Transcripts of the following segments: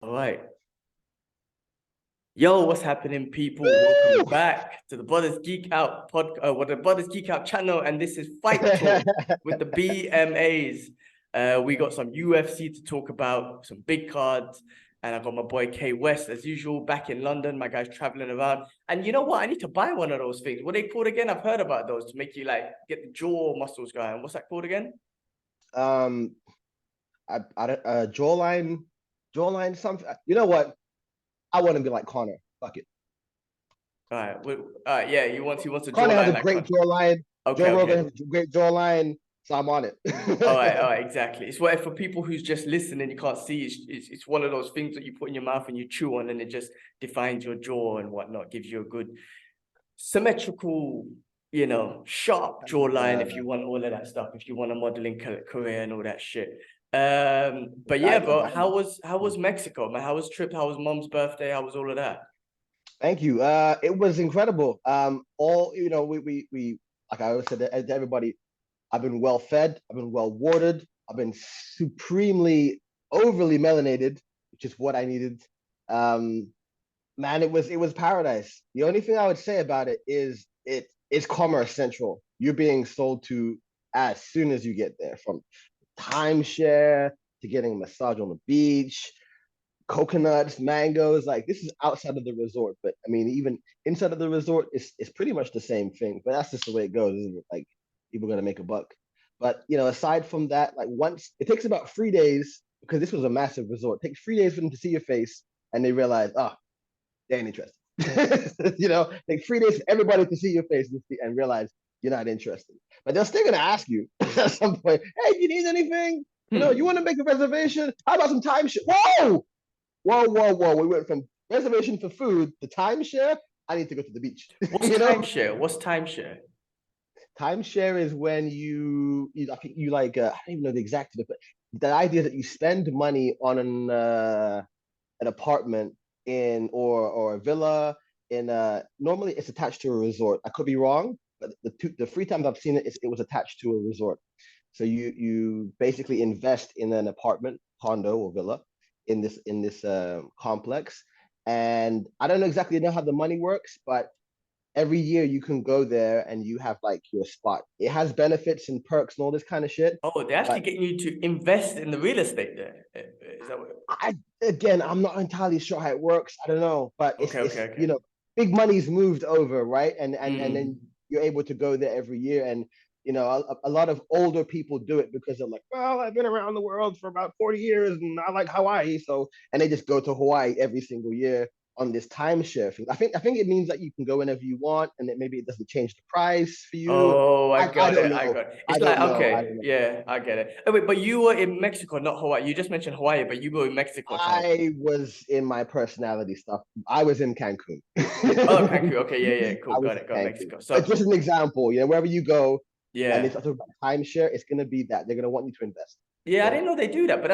All right. Yo, what's happening, people? Woo! Welcome back to the Brothers Geek Out the Brothers Geek Out channel, and this is Fight Talk with the BMAs. We got some UFC to talk about, some big cards, and I got my boy K West as usual back in London. My guy's traveling around, and you know what? I need to buy one of those things. What are they called again? I've heard about those to make you like get the jaw muscles going. What's that called again? um, jawline, something. You know what? I want to be like Connor. Fuck it. All right, yeah, he wants a Connor has jawline a like great Con. jawline. Okay, Joe Rogan okay. has a great jawline, so I'm on it. All right, exactly. It's what for people who's just listening, you can't see. It's one of those things that you put in your mouth and you chew on, and it just defines your jaw and whatnot. Gives you a good symmetrical, sharp jawline if you want all of that stuff. If you want a modeling career and all that shit. But yeah, bro, how was Mexico, man? How was trip? How was mom's birthday? How was all of that? Thank you. It was incredible. All we like I always said to everybody, I've been well fed, I've been well watered, I've been supremely overly melanated, which is what I needed. Um, Man, it was paradise. The only thing I would say about it is it's commerce central. You're being sold to as soon as you get there, from timeshare to getting a massage on the beach, coconuts, mangoes. Like, this is outside of the resort, but I mean, even inside of the resort, it's pretty much the same thing. But that's just the way it goes, isn't it? Like, people are gonna make a buck. But aside from that, like, once it takes about 3 days, because this was a massive resort. It takes 3 days for them to see your face, and they realize, they ain't interested. Like 3 days for everybody to see your face and realize you're not interested. But they're still gonna ask you at some point, hey, do you need anything? You want to make a reservation? How about some timeshare? Whoa! Whoa, whoa, whoa. We went from reservation for food to timeshare. I need to go to the beach. What's timeshare? What's timeshare? Timeshare is when I think you like, I don't even know the exact, but the idea that you spend money on an apartment in or a villa in normally it's attached to a resort. I could be wrong, but the 3 times I've seen it, it was attached to a resort. So you basically invest in an apartment, condo or villa in this complex. And I don't exactly know how the money works, but every year you can go there and you have like your spot. It has benefits and perks and all this kind of shit. Oh, they're actually But getting you to invest in the real estate there. Is that what? I'm not entirely sure how it works. I don't know, but Okay, it's okay, okay. big money's moved over, right? And then Mm. you're able to go there every year. And a lot of older people do it because they're like, well, I've been around the world for about 40 years and I like Hawaii, and they just go to Hawaii every single year on this timeshare thing. I think it means that you can go whenever you want, and that maybe it doesn't change the price for you. Oh, I I got don't it. I know. got it. I It's don't like, know. I okay, don't know. yeah, I get it. Oh, wait, but you were in Mexico, not Hawaii. You just mentioned Hawaii, but you were in Mexico time. I was in my personality stuff. I was in Cancun. Oh, Cancun. Okay, yeah, yeah, cool. I was Got in it. Got Cancun. Mexico. But So, just an example, wherever you go and they yeah. start talking about timeshare, it's gonna be that they're gonna want you to invest. Yeah, I Okay. didn't know they do that, but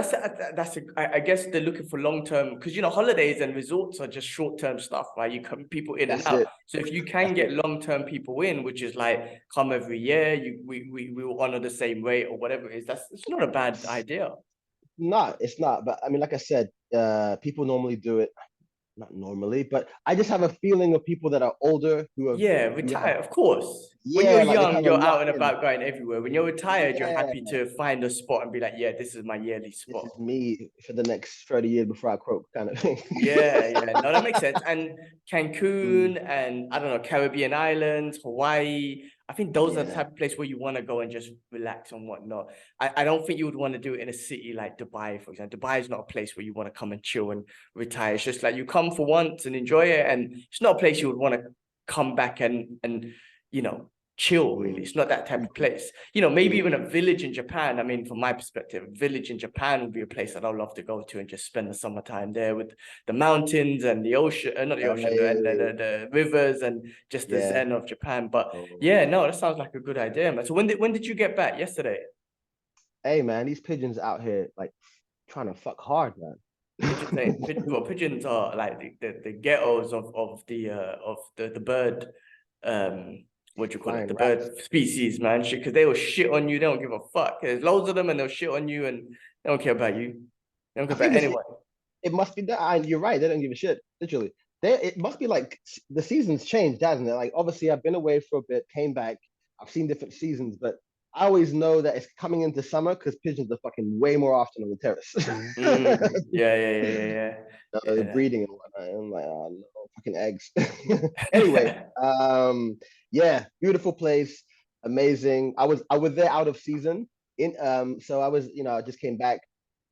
I guess they're looking for long term because holidays and resorts are just short term stuff, right? You come people in and That's out. it. So if you can That's get it. long term people in, which is like come every year, we will honor the same rate or whatever it is. It's not a bad idea. It's not. But I mean, like I said, people normally do it. Not normally, but I just have a feeling of people that are older Yeah, who have retire, of course. When you're yeah, like they young, kind of you're lock out and in. about going everywhere. When you're retired, you're Yeah, happy to find a spot and be like, yeah, this is my yearly this spot. is me for the next 30 years before I croak, kind of thing. Yeah, yeah. No, that makes sense. And Mm, Cancun and I don't know, Caribbean islands, Hawaii. I think those are the yeah. type of place where you want to go and just relax and whatnot. I don't think you would want to do it in a city like Dubai, for example. Dubai is not a place where you want to come and chill and retire. It's just like you come for once and enjoy it. And it's not a place you would want to come back and chill, really. Mm, It's not that type of mm, place. Maybe mm. even a village in Japan. I mean, from my perspective, a village in Japan would be a place that I'd love to go to and just spend the summertime there with the mountains and the ocean, not the ocean, the rivers and just the Yeah. zen of Japan. But Oh. yeah, no, that sounds like a good idea, man. So when did you get back? Yesterday? Hey man, these pigeons out here like trying to fuck hard, man. Pigeons are like the ghettos of the bird what do you call it? Flying The rats. bird species, man. Shit, because they will shit on you. They don't give a fuck. There's loads of them and they'll shit on you and they don't care about you. They don't I care think about it's anyone. it must be that. And you're right. They don't give a shit. Literally, it must be like the seasons changed, hasn't it? Like obviously, I've been away for a bit, came back. I've seen different seasons, but I always know that it's coming into summer because pigeons are fucking way more often on the terrace. They're Yeah. breeding and whatnot. I'm like, oh no, fucking eggs. Anyway, yeah, beautiful place, amazing. I was there out of season so I was, I just came back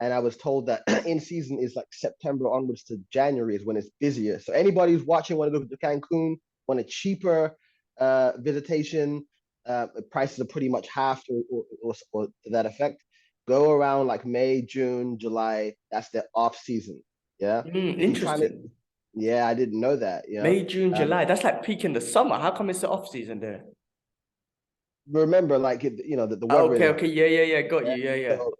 and I was told that in season is like September onwards to January is when it's busier. So anybody who's watching want to go to Cancun, want a cheaper visitation, prices are pretty much half or to that effect. Go around like May, June, July. That's the off season. Yeah. If you're trying to, Interesting. yeah, I didn't know that. Yeah. May, June, Um, July. That's like peak in the summer. How come it's the off season there? remember, like the weather Okay, is okay, yeah. Got yeah. you. Yeah. So,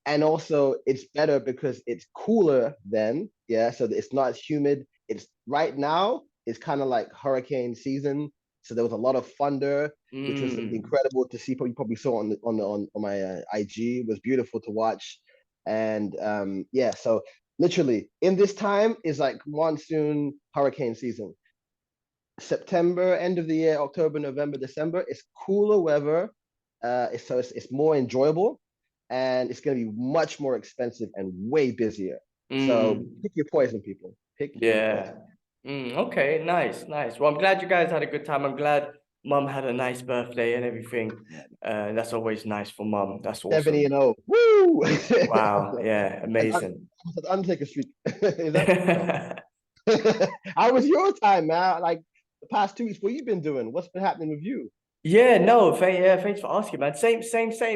and also it's better because it's cooler then. Yeah. So it's not as humid. It's right now. It's kind of like hurricane season. So there was a lot of thunder, which was Mm. incredible to see. You probably saw on my IG. It was beautiful to watch, and yeah. So literally in this time is like monsoon hurricane season. September, end of the year, October, November, December, it's cooler weather. It's more enjoyable and it's going to be much more expensive and way busier. So Mm. pick your poison, people. Pick your Yeah. poison. Okay, nice. Well, I'm glad you guys had a good time. I'm glad mum had a nice birthday and everything. That's always nice for mum. That's 70 awesome. and 0. Woo! Wow. Yeah, And amazing. Undertaker streak. Is that? No. How was your time, man? Like the past 2 weeks, what you been doing? What's been happening with you? Yeah, no, thanks for asking, man. Same.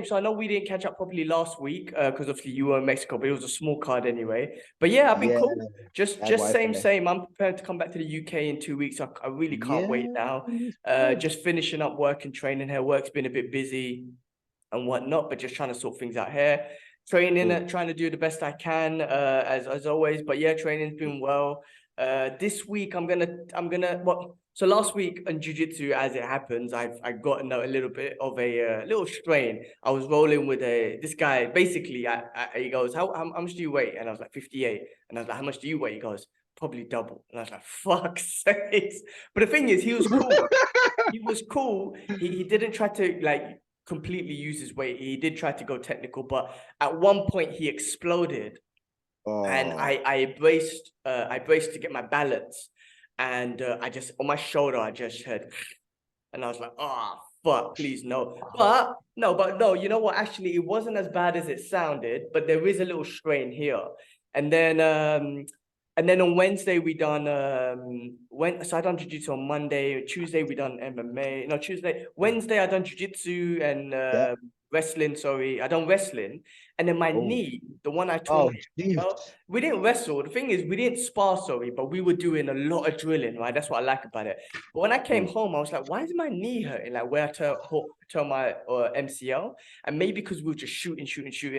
So I know we didn't catch up properly last week, because obviously you were in Mexico, but it was a small card anyway. But yeah, I've been Yeah, cool. bad Just Wi-Fi. same. I'm prepared to come back to the UK in 2 weeks. I really can't wait Yeah, now. it's good. Just finishing up work and training here. Work's been a bit busy and whatnot, but just trying to sort things out here. Training, Mm. trying to do the best I can, as always. But yeah, training's been well. This week I'm gonna well. So last week on jiu-jitsu, as it happens, I got a little bit of a little strain. I was rolling with this guy. Basically, he goes, how much do you weigh? And I was like 58. And I was like, how much do you weigh? He goes, probably double. And I was like, fuck's sakes. But the thing is, he was cool. He was cool. He didn't try to like completely use his weight. He did try to go technical, but at one point he exploded, and Oh. I braced to get my balance, and I just on my shoulder I just heard, and I was like, oh fuck, please no. But no, you know what? Actually, it wasn't as bad as it sounded, but there is a little strain here. And then on Wednesday we done so I done jiu-jitsu on Monday. Tuesday we done MMA. No, Wednesday I done jiu-jitsu and Yeah. wrestling. Sorry, I done wrestling. And then my Oh. knee, the one I tore Oh, my Jesus. ACL, we didn't wrestle. The thing is, we didn't spar, sorry, but we were doing a lot of drilling, right? That's what I like about it. But when I came Mm. home, I was like, why is my knee hurting? Like where I tore my MCL. And maybe because we were just shooting,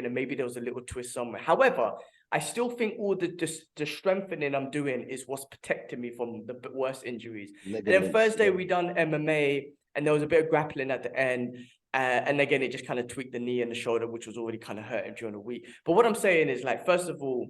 and maybe there was a little twist somewhere. However, I still think all the strengthening I'm doing is what's protecting me from the worst injuries. And then Ligaments. Thursday, Yeah. we done MMA, and there was a bit of grappling at the end. And again, it just kind of tweaked the knee and the shoulder, which was already kind of hurting during the week. But what I'm saying is, like, first of all,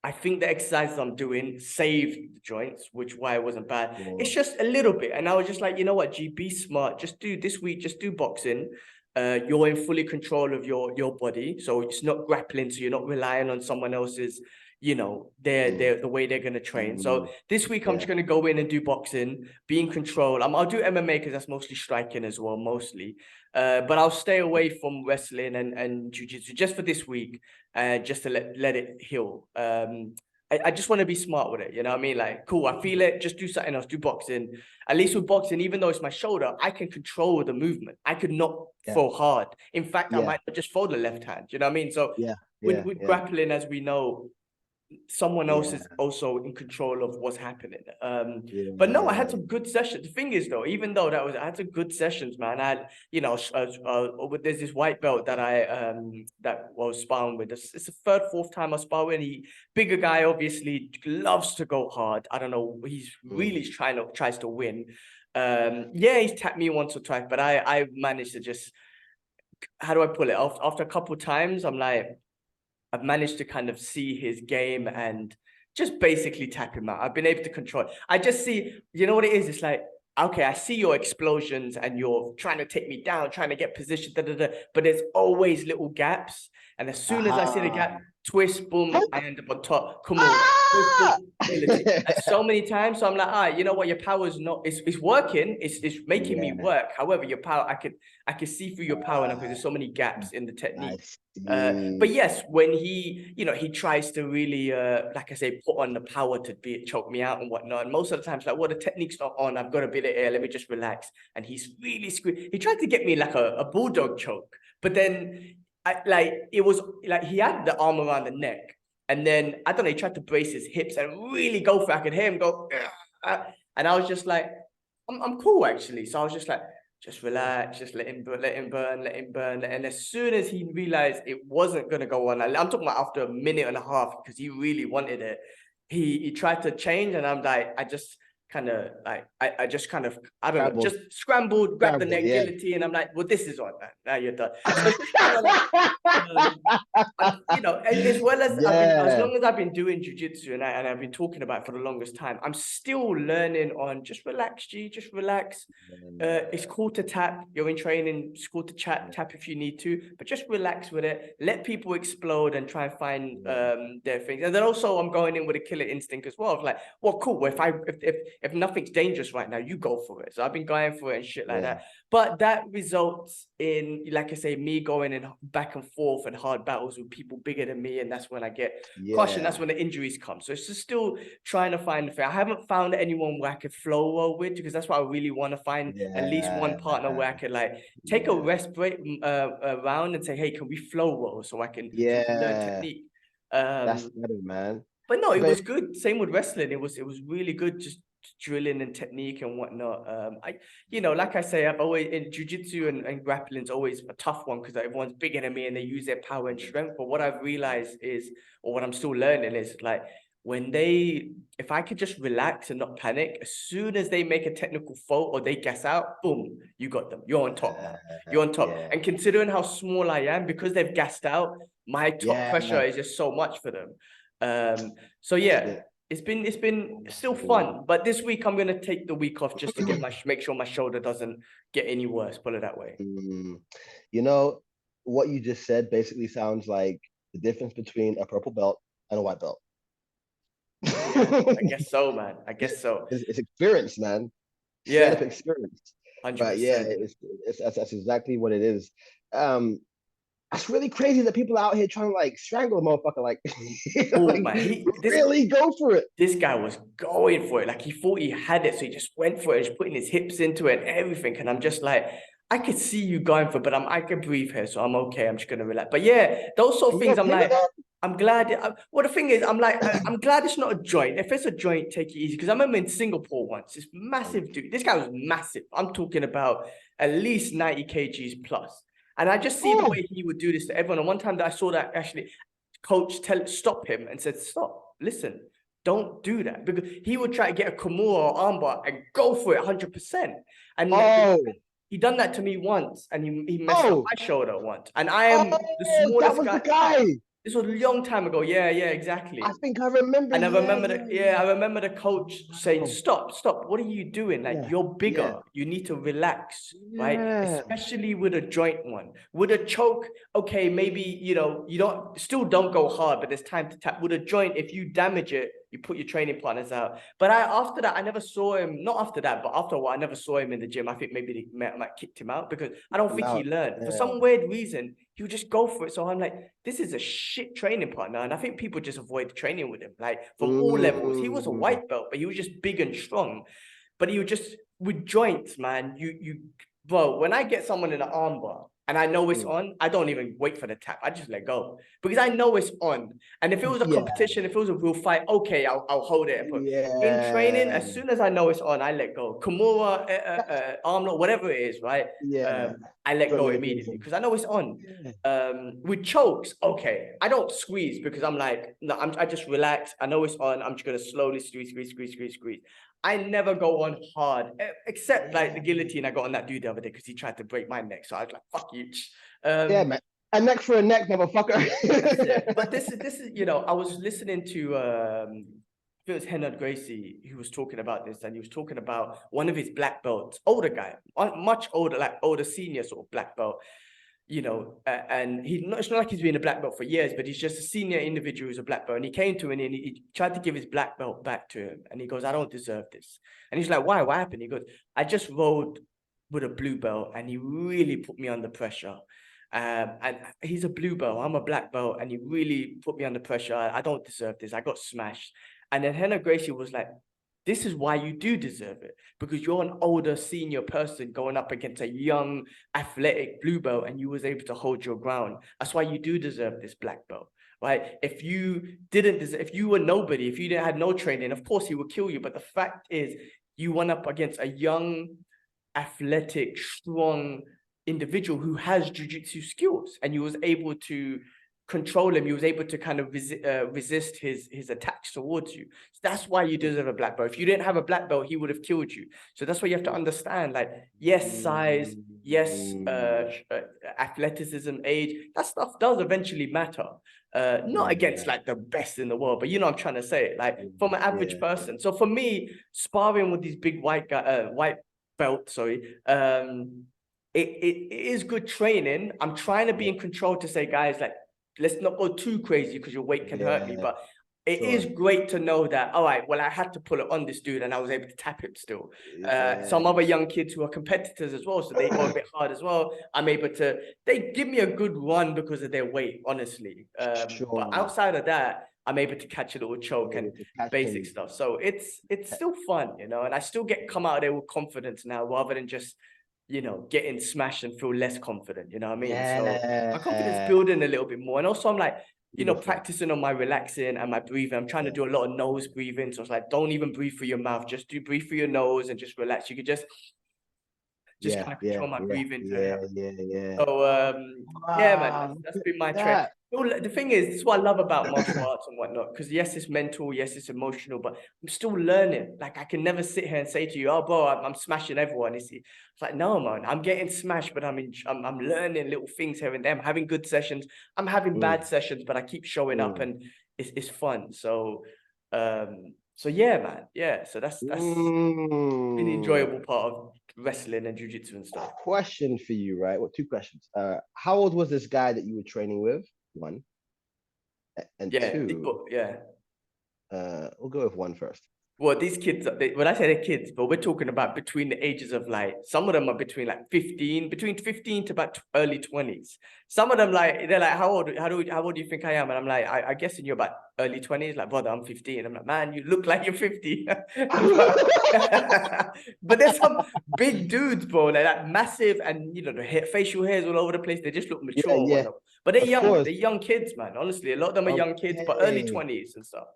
I think the exercises I'm doing saved the joints, which why it wasn't bad. It's just a little bit. And I was just like, you know what, G, be smart. Just do this week, just do boxing. You're in fully control of your body. So it's not grappling. So you're not relying on someone else's, the way they're gonna train. So this week I'm Yeah. just gonna go in and do boxing, be in control. I'll do MMA because that's mostly striking as well, mostly. But I'll stay away from wrestling and jiu-jitsu just for this week, just to let it heal. I just want to be smart with it, you know what I mean? Like, cool, I feel it, just do something else, do boxing. At least with boxing, even though it's my shoulder, I can control the movement. I could not Yeah. throw hard. In fact, I Yeah. might not just throw the left hand, you know what I mean? So Yeah. with, Yeah. with Yeah. grappling, as we know, someone else Yeah. is also in control of what's happening. But no, I had Yeah. some good sessions. The thing is, though, even though I had some good sessions, man. There's this white belt that that was sparring with. It's the third, fourth time I spar with. Bigger guy, obviously loves to go hard. I don't know. He's really tries to win. Yeah, he's tapped me once or twice, but I managed to just, how do I pull it off? After a couple of times, I'm like, I've managed to kind of see his game and just basically tap him out. I've been able to control it. I just see, you know what it is? It's like, okay, I see your explosions and you're trying to take me down, trying to get position, but there's always little gaps. And as soon as I see the gap, twist, boom, I end up on top. Come on. Twist, boom, ability. And so many times. So I'm like, all right, you know what? Your power is not, it's working. It's making me work. However, your power, I can see through your power now because there's so many gaps in the technique. But yes, when he, you know, he tries to really, like I say, put on the power to choke me out and whatnot. And most of the times, like, well, the technique's not on. I've got a bit of air. Let me just relax. And he's really He tried to get me like a bulldog choke, but then it was like he had the arm around the neck, and then I don't know. He tried to brace his hips and really go for it. I could hear him go, and I was just like, I'm cool actually. So I was just like, just relax, just let him burn. And as soon as he realized it wasn't gonna go on, I'm talking about after a minute and a half, because he really wanted it. He tried to change, and I'm like, I just kind of like, I just kind of, I don't know, just scrambled, grabbed the neck, guillotine, and I'm like, well, this is on, man. Now you're done. So just kind of like, you know, as well as as long as I've been doing jiu-jitsu and I've been talking about it for the longest time, I'm still learning on just relax, G, just relax. It's cool to tap. You're in training, it's cool to tap if you need to, but just relax with it. Let people explode and try and find their things. And then also I'm going in with a killer instinct as well. Like, well, cool. If nothing's dangerous right now, you go for it. So I've been going for it and shit like that. But that results in, like I say, me going in back and forth and hard battles with people bigger than me. And that's when I get caution. That's when the injuries come. So it's just still trying to find the I haven't found anyone where I could flow well with, because that's what I really want to find. At least one partner where I could like take a rest break around and say, hey, can we flow well so I can learn technique? That's better, man. But no, it was good. Same with wrestling. It was really good, just drilling and technique and whatnot. You know, like I say, I've always in jiu-jitsu and grappling is always a tough one because everyone's bigger than me and they use their power and strength. But what I've realized is, or what I'm still learning is, like, if I could just relax and not panic, as soon as they make a technical fault or they gas out, boom, you got them. You're on top now. You're on top. And considering how small I am, because they've gassed out, my top pressure is just so much for them. So yeah, it's been still fun, but this week I'm gonna take the week off just to get make sure my shoulder doesn't get any worse. Put it that way. You know, what you just said basically sounds like the difference between a purple belt and a white belt. I guess so, man. I guess so. It's experience, man. Straight up experience. 100%. But yeah, that's exactly what it is. That's really crazy that people out here trying to like strangle a motherfucker. Like, like man, really go for it. This guy was going for it. Like, he thought he had it, so he just went for it. He's putting his hips into it and everything. And I'm just like, I could see you going for it, but I can breathe here, so I'm okay. I'm just gonna relax. But yeah, those sort of things, I'm like, I'm glad. Well, the thing is, I'm like, I'm glad it's not a joint. If it's a joint, take it easy. Because I remember in Singapore once, this massive dude. This guy was massive. I'm talking about at least 90 kgs plus. And I just see the way he would do this to everyone. And one time that I saw that actually coach stop him and said, stop, listen, don't do that. Because he would try to get a Kimura or armbar and go for it 100%. And he done that to me once, and he messed up my shoulder once. And I am the smallest that was the guy. This was a long time ago. Yeah, exactly. I think I remember. And I remember the coach saying, stop. What are you doing? Like, you're bigger. You need to relax, right? Especially with a joint one. With a choke, okay, maybe, you know, don't go hard, but there's time to tap. With a joint, if you damage it, you put your training partners out. But after that, I never saw him, not after that, but after a while, I never saw him in the gym. I think maybe they might kicked him out because I don't think he learned. For some weird reason, he would just go for it. So I'm like, this is a shit training partner. And I think people just avoid training with him, like from all levels. He was a white belt, but he was just big and strong. But he would just, with joints, man, bro, when I get someone in an armbar, and I know it's on, I don't even wait for the tap. I just let go because I know it's on. And if it was a competition, if it was a real fight, okay, I'll hold it. But in training, as soon as I know it's on, I let go. Kimura, armlock, whatever it is, right? I let go immediately because I know it's on. With chokes, okay, I don't squeeze because I'm like, no, I just relax. I know it's on. I'm just gonna slowly squeeze. I never go on hard, except like the guillotine I got on that dude the other day because he tried to break my neck. So I was like, fuck you. Man. A neck for a neck, motherfucker. That's it. But this is, you know, I was listening to it was Henad Gracie who was talking about this, and he was talking about one of his black belts, older guy, much older, like older senior sort of black belt, you know, and it's not like he's been a black belt for years, but he's just a senior individual who's a black belt. And he came to him and he tried to give his black belt back to him. And he goes, I don't deserve this. And he's like, why? What happened? He goes, I just rode with a blue belt and he really put me under pressure. And he's a blue belt, I'm a black belt, and he really put me under pressure. I don't deserve this. I got smashed. And then Hannah Gracie was like, this is why you do deserve it, because you're an older senior person going up against a young athletic blue belt and you was able to hold your ground. That's why you do deserve this black belt, right? If you didn't deserve, if you were nobody, if you had no training, of course he would kill you. But the fact is you went up against a young, athletic, strong individual who has jiu-jitsu skills, and you was able to control him. He was able to kind of resist his attacks towards you. So that's why you deserve a black belt. If you didn't have a black belt, he would have killed you. So that's why you have to understand, like, yes, size, yes, athleticism, age, that stuff does eventually matter. Not against like the best in the world, but you know what I'm trying to say, like from an average person. So for me, sparring with these big white belts, it is good training. I'm trying to be in control to say, guys, like, let's not go too crazy because your weight can hurt me. But it is great to know that, all right, well, I had to pull it on this dude and I was able to tap him still. Some other young kids who are competitors as well, so they go a bit hard as well. I'm able to, they give me a good run because of their weight, honestly. But outside of that, I'm able to catch a little choke and basic stuff. So it's still fun, you know, and I still come out of there with confidence now rather than just, you know, getting smashed and feel less confident, you know what I mean? So my confidence building a little bit more. And also I'm like, you know, practicing on my relaxing and my breathing. I'm trying to do a lot of nose breathing. So it's like, don't even breathe through your mouth, just breathe through your nose and just relax. You could just kind of control my breathing. So yeah, man, that's been my trend. The thing is, this is what I love about martial arts and whatnot, because yes, it's mental, yes, it's emotional, but I'm still learning. Like, I can never sit here and say to you, oh, bro, I'm smashing everyone. It's like, no, man, I'm getting smashed, but I'm learning little things here and there. I'm having good sessions. I'm having bad sessions, but I keep showing up and it's fun. So yeah, man. Yeah. So that's an enjoyable part of wrestling and jiu-jitsu and stuff. Question for you, right? Well, two questions. How old was this guy that you were training with? One. And two. We'll go with one first. Well, these kids, when I say they're kids, but we're talking about between the ages of, like, some of them are between like 15 to about early 20s. Some of them, like, they're like, how old do you think I am? And I'm like, I guess in you're about early 20s. Like, brother, I'm 15. I'm like, man, you look like you're 50. But there's some big dudes, bro, like that massive, and you know, the facial hairs all over the place. They just look mature. But they're young. They're young kids, man. Honestly, a lot of them are young kids, but early 20s and stuff.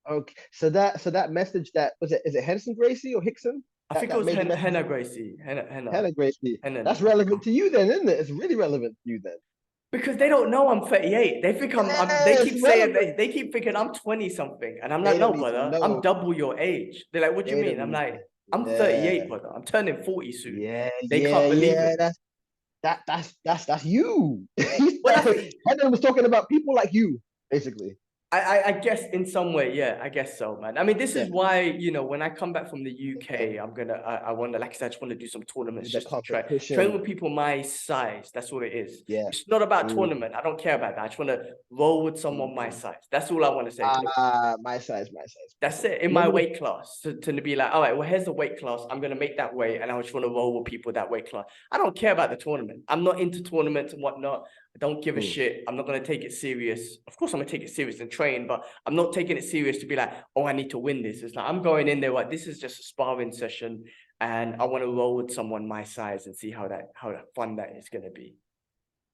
Okay, so that message, that was it, is it Henderson Gracie or Hickson? I think it was Henna Gracie. Henna Gracie. That's relevant to you then, isn't it? It's really relevant to you then. Because they don't know I'm 38. They think they keep saying, they keep thinking I'm 20 something. And I'm like, no, brother, I'm double your age. They're like, what do you mean? I'm like, I'm 38, brother. I'm turning 40 soon. They can't believe it. That's you. Henna was talking about people like you, basically. I guess in some way, yeah, I guess so, man. I mean, this is why, you know, when I come back from the UK, I want to, like I said, I just want to do some tournaments, just to train with people my size. That's what it is. Yeah. It's not about tournament. I don't care about that. I just want to roll with someone my size. That's all I want to say. My size. That's it. In my weight class, to be like, all right, well, here's the weight class. I'm going to make that weight, and I just want to roll with people that weight class. I don't care about the tournament. I'm not into tournaments and whatnot. I don't give a shit. I'm not going to take it serious. Of course, I'm going to take it serious and train, but I'm not taking it serious to be like, oh, I need to win this. It's like, I'm going in there, like, this is just a sparring session, and I want to roll with someone my size and see how fun that is going to be.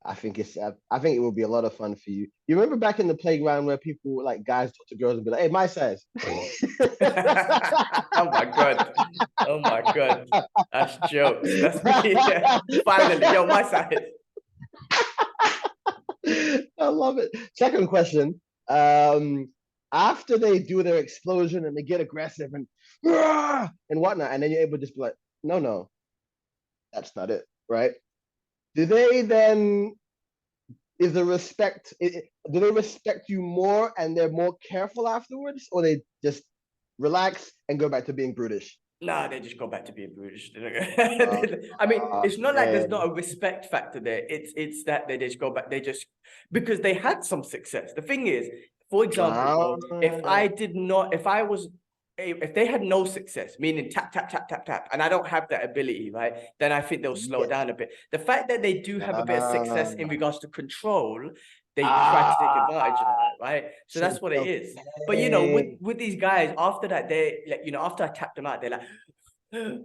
I think it will be a lot of fun for you. You remember back in the playground where people, like, guys talk to girls and be like, hey, my size. Oh my god. That's jokes. That's me. Yeah. Finally, yo, my size. I love it. Second question. After they do their explosion and they get aggressive and whatnot, and then you're able to just be like, no, that's not it, right? Do they then is the respect? Do they respect you more and they're more careful afterwards, or they just relax and go back to being brutish? Nah, they just go back to being British. Uh, I mean, it's not like there's man. not a respect factor there. It's that they just go back. They just because they had some success. The thing is, for example, bro, if they had no success, meaning tap tap tap tap tap, and I don't have that ability, right? Then I think they'll slow Yeah. down a bit. The fact that they do have a bit of success in regards to control, they try to take Ah, advantage of that, right? So that's what it is. But you know, with these guys, after that, they like, you know, after I tapped them out, they're like, so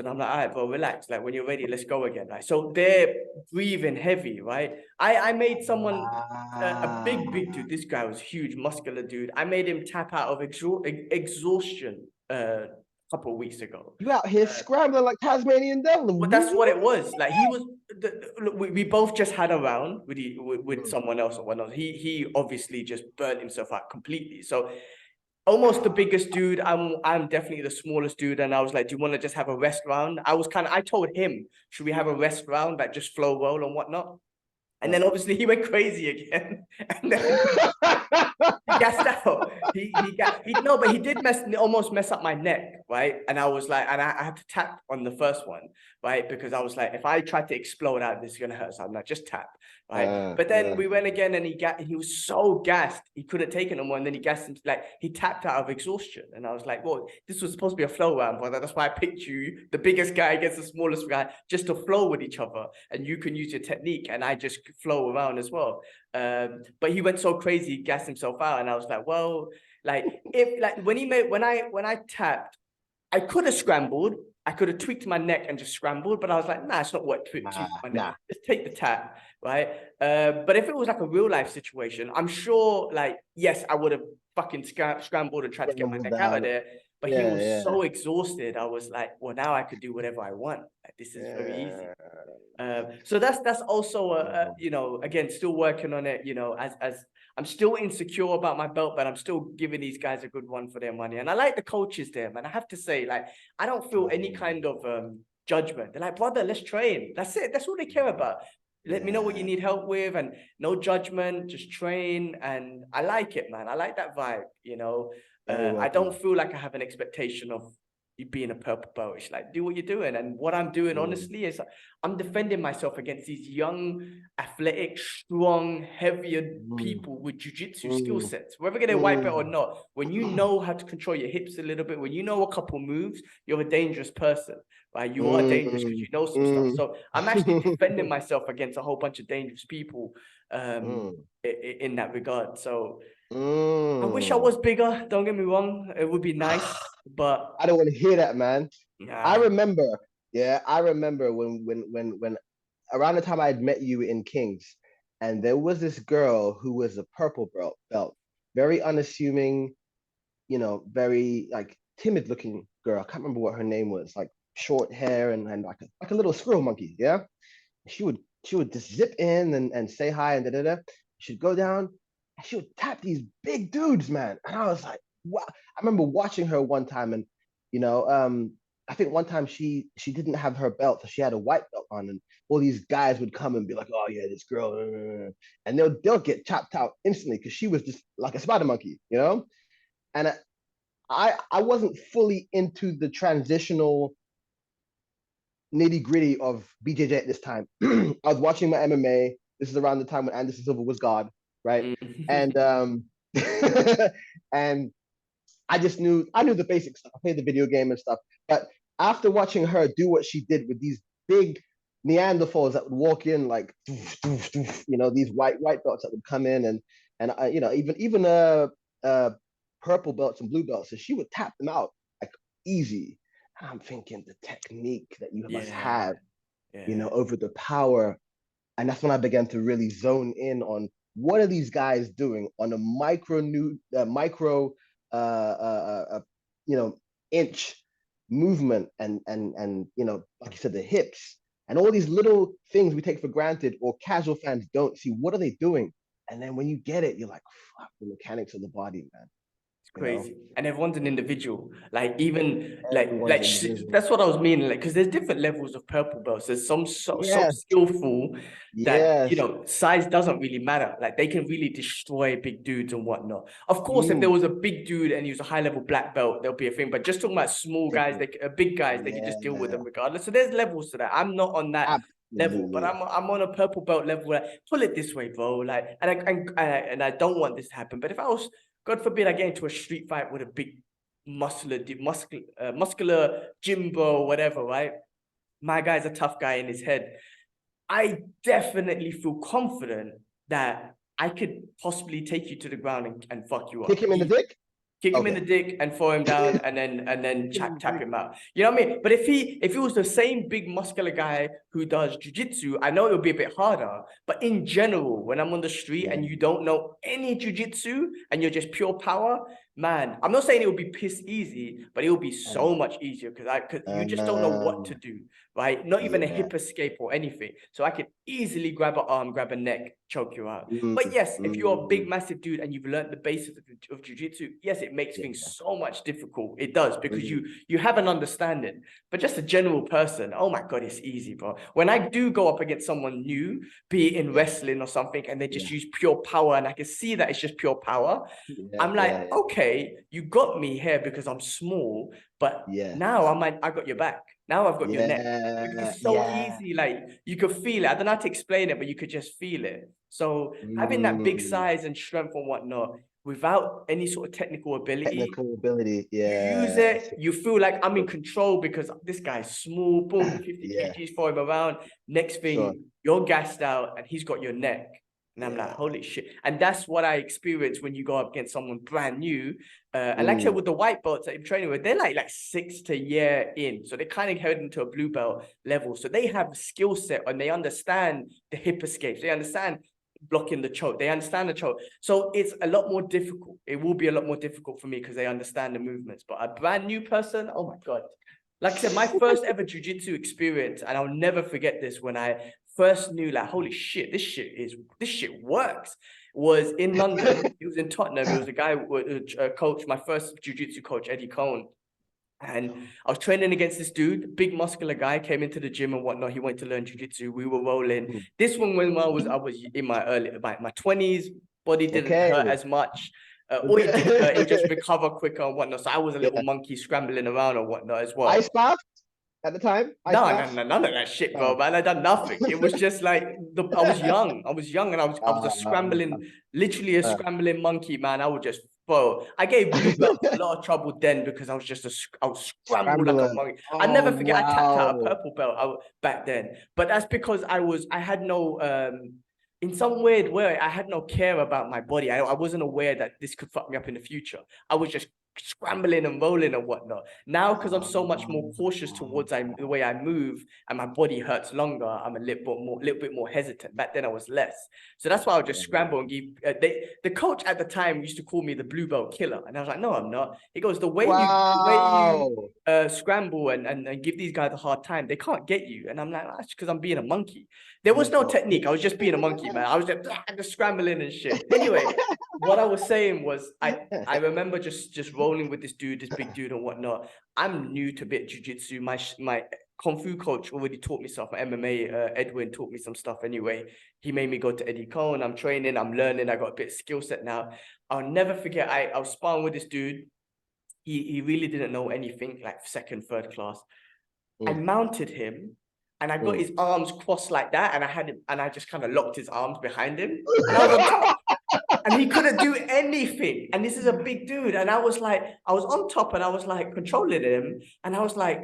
I'm like, all right, bro, relax. Like when you're ready, let's go again. Right. So they're breathing heavy, right? I made someone a big dude. This guy was huge, muscular dude. I made him tap out of exhaustion a couple of weeks ago. You out here scrambling like Tasmanian devil. But that's what it was. Like he was. Look, we both just had a round with someone else or whatnot. He obviously just burnt himself out completely. So almost the biggest dude. I'm definitely the smallest dude. And I was like, do you want to just have a rest round? I told him, should we have a rest round that just flow well and whatnot? And then obviously he went crazy again. And then he gassed out. No, but he did almost mess up my neck, right? And I was like, and I had to tap on the first one, right? Because I was like, if I try to explode out, this is gonna hurt. So I'm like, just tap, right? But then we went again, and he was so gassed, he couldn't take it no more. And then he gassed him, like he tapped out of exhaustion. And I was like, well, this was supposed to be a flow round, but that's why I picked you, the biggest guy against the smallest guy, just to flow with each other, and you can use your technique, and I just flow around as well. But he went so crazy, he gassed himself out, and I was like, well, like if like when I tapped, I could have scrambled, I could have tweaked my neck and just scrambled, but I was like, nah, it's not what tweak my neck. Just take the tap, right? But if it was like a real life situation, I'm sure, like, yes, I would have fucking scrambled and tried to get my neck out of there. But he was so exhausted. I was like, well, now I could do whatever I want. Like, this is very easy. So that's also you know, again, still working on it. You know, as I'm still insecure about my belt, but I'm still giving these guys a good run for their money. And I like the coaches there, man. I have to say, like, I don't feel any kind of judgment. They're like, brother, let's train. That's it. That's all they care about. Let me know what you need help with, and no judgment, just train. And I like it, man. I like that vibe, you know. I don't feel like I have an expectation of you being a purple belt. It's like, do what you're doing. And what I'm doing, honestly, is I'm defending myself against these young, athletic, strong, heavier people with jiu-jitsu skill sets, whether they're white belt or not. When you know how to control your hips a little bit, when you know a couple moves, you're a dangerous person, right? You are dangerous because you know some stuff. So I'm actually defending myself against a whole bunch of dangerous people in that regard. So I wish I was bigger. Don't get me wrong. It would be nice, but I don't want to hear that, man. I remember, I remember when around the time I had met you in Kings, and there was this girl who was a purple belt, very unassuming, you know, very like timid looking girl. I can't remember what her name was, like short hair and like a little squirrel monkey. Yeah. She would just zip in and say hi and da. She'd go down and she would tap these big dudes, man. And I was like, wow. I remember watching her one time, and you know, I think one time she didn't have her belt, so she had a white belt on, and all these guys would come and be like, oh yeah, this girl, and they'll get chopped out instantly because she was just like a spider monkey, you know. And I wasn't fully into the transitional nitty gritty of BJJ at this time. I was watching my MMA. This is around the time when Anderson Silva was God, right? And and I knew the basic stuff. I played the video game and stuff. But after watching her do what she did with these big Neanderthals that would walk in like, you know, these white belts that would come in and you know, even purple belts and blue belts, so she would tap them out like easy. I'm thinking the technique that you must have, you know, over the power. And that's when I began to really zone in on what are these guys doing on a micro you know, inch movement and you know, like you said, the hips and all these little things we take for granted or casual fans don't see. What are they doing? And then when you get it, you're like, fuck, the mechanics of the body, man. you know? Crazy. And everyone's an individual. Like even Everyone's individual. that's what I was meaning. Like, because there's different levels of purple belts. There's some so Yes, skillful that yes. size doesn't really matter. Like they can really destroy big dudes and whatnot. Of course, if there Mm, was a big dude and he was a high level black belt, there'll be a thing. But just talking about small guys, different. big guys, they can just deal with them regardless. So there's levels to that. I'm not on that level, but Absolutely. I'm on a purple belt level. Where, pull it this way, bro. Like, and I don't want this to happen. But if I was, God forbid, I get into a street fight with a big muscular Jimbo, whatever, right? My guy's a tough guy in his head. I definitely feel confident that I could possibly take you to the ground and fuck you up. Kick him in the dick? Kick him in the Okay. dick and throw him down and then tap him out. You know what I mean? But if it was the same big muscular guy who does jiu-jitsu, I know it'll be a bit harder. But in general, when I'm on the street and you don't know any jiu-jitsu and you're just pure power, man, I'm not saying it will be piss easy, but it will be so much easier because you just don't know what to do, right? Not even a hip escape or anything. So I could easily grab an arm, grab a neck, choke you out. But yes, if you're a big, massive dude and you've learned the basics of jiu-jitsu, yes, it makes things so much difficult. It does, because you have an understanding. But just a general person, oh my God, it's easy, bro. When I do go up against someone new, be it in wrestling or something, and they just use pure power, and I can see that it's just pure power, I'm like, okay, you got me here because I'm small, but now I got your back. Now I've got your neck. It's so easy, like you could feel it. I don't know how to explain it, but you could just feel it. So having that big size and strength and whatnot, without any sort of technical ability, you use it, you feel like I'm in control because this guy's small, boom, 50 kgs for him around. Next thing, you're gassed out and he's got your neck. And I'm like, holy shit. And that's what I experienced when you go up against someone brand new. And like I said, with the white belts that I'm training with, they're like 6 to year in. So they kind of head into a blue belt level. So they have a skill set and they understand the hip escapes. They understand blocking the choke. They understand the choke. So it's a lot more difficult. It will be a lot more difficult for me because they understand the movements. But a brand new person, oh my God. Like I said, my first ever jiu-jitsu experience, and I'll never forget this, when I first knew, like, holy shit, this shit works, was in London. It was in Tottenham. It was a guy, a coach, my first jiu-jitsu coach, Eddie Cohn. And I was training against this dude, big muscular guy, came into the gym and whatnot. He went to learn jiu-jitsu. We were rolling. This one, when I was in my my 20s, body didn't hurt as much. Or it did hurt, it would just recover quicker and whatnot. So I was a little monkey scrambling around and whatnot as well. Ice bath at the time? No, none of that shit, bro, man. I done nothing. It was just like I was young. I was young and I was a scrambling, literally a scrambling monkey, man. I would just, bro. I gave blue belts a lot of trouble then because I was just I was scrambled like a monkey. I never forget. I tapped out a purple belt back then, but that's because I had no in some weird way, I had no care about my body. I wasn't aware that this could fuck me up in the future. I was just scrambling and rolling and whatnot. Now, because I'm so much more cautious towards the way I move and my body hurts longer, I'm a little bit more hesitant. Back then I was less. So that's why I would just scramble and give, the coach at the time used to call me the blue belt killer. And I was like, no, I'm not. He goes, the way you scramble and give these guys a hard time, they can't get you. And I'm like, that's because I'm being a monkey. There was no technique. I was just being a monkey, man. I was just scrambling and shit. Anyway, what I was saying was, I remember just rolling with this dude, this big dude and whatnot. I'm new to bit jiu-jitsu. My Kung Fu coach already taught me stuff. My MMA, Edwin, taught me some stuff anyway. He made me go to Eddie Cohn. I'm training, I'm learning. I got a bit of skill set now. I'll never forget, I was sparring with this dude. He really didn't know anything, like second, third class. I mounted him. And I got his arms crossed like that, and I had him, and I just kind of locked his arms behind him, and I was on top, and he couldn't do anything. And this is a big dude, and I was on top, and I was like controlling him, and I was like,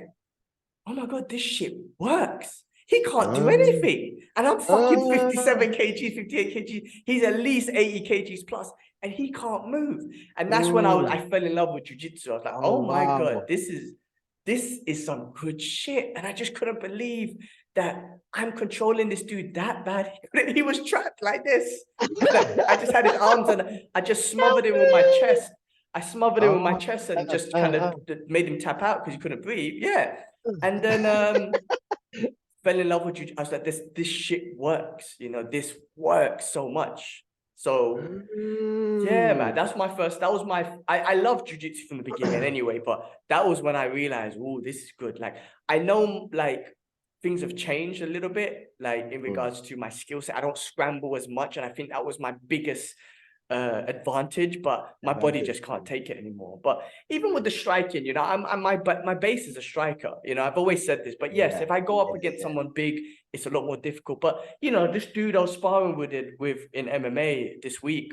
oh my God, this shit works. He can't do anything, and I'm fucking 57 kgs, 58 kgs. He's at least 80 kgs plus, and he can't move. And that's when I fell in love with jiu-jitsu. I was like, oh my God, this is some good shit. And I just couldn't believe that I'm controlling this dude that bad. He was trapped like this. I just had his arms and I just smothered him with my chest. I smothered him with my chest and just kind of made him tap out because he couldn't breathe. Yeah. And then fell in love with you. I was like, this shit works. You know, this works so much. So yeah, man, Mm. I love jujitsu from the beginning anyway, but that was when I realized, oh, this is good. Like, I know, like, things have changed a little bit, like, in regards to my skill set. I don't scramble as much, and I think that was my biggest advantage, but my body Advantage. just can't take it anymore. But even with the striking, you know, my base is a striker. You know, I've always said this, but yes, Yeah, if I go up against yeah. someone big, it's a lot more difficult. But you know, this dude I was sparring with in MMA this week,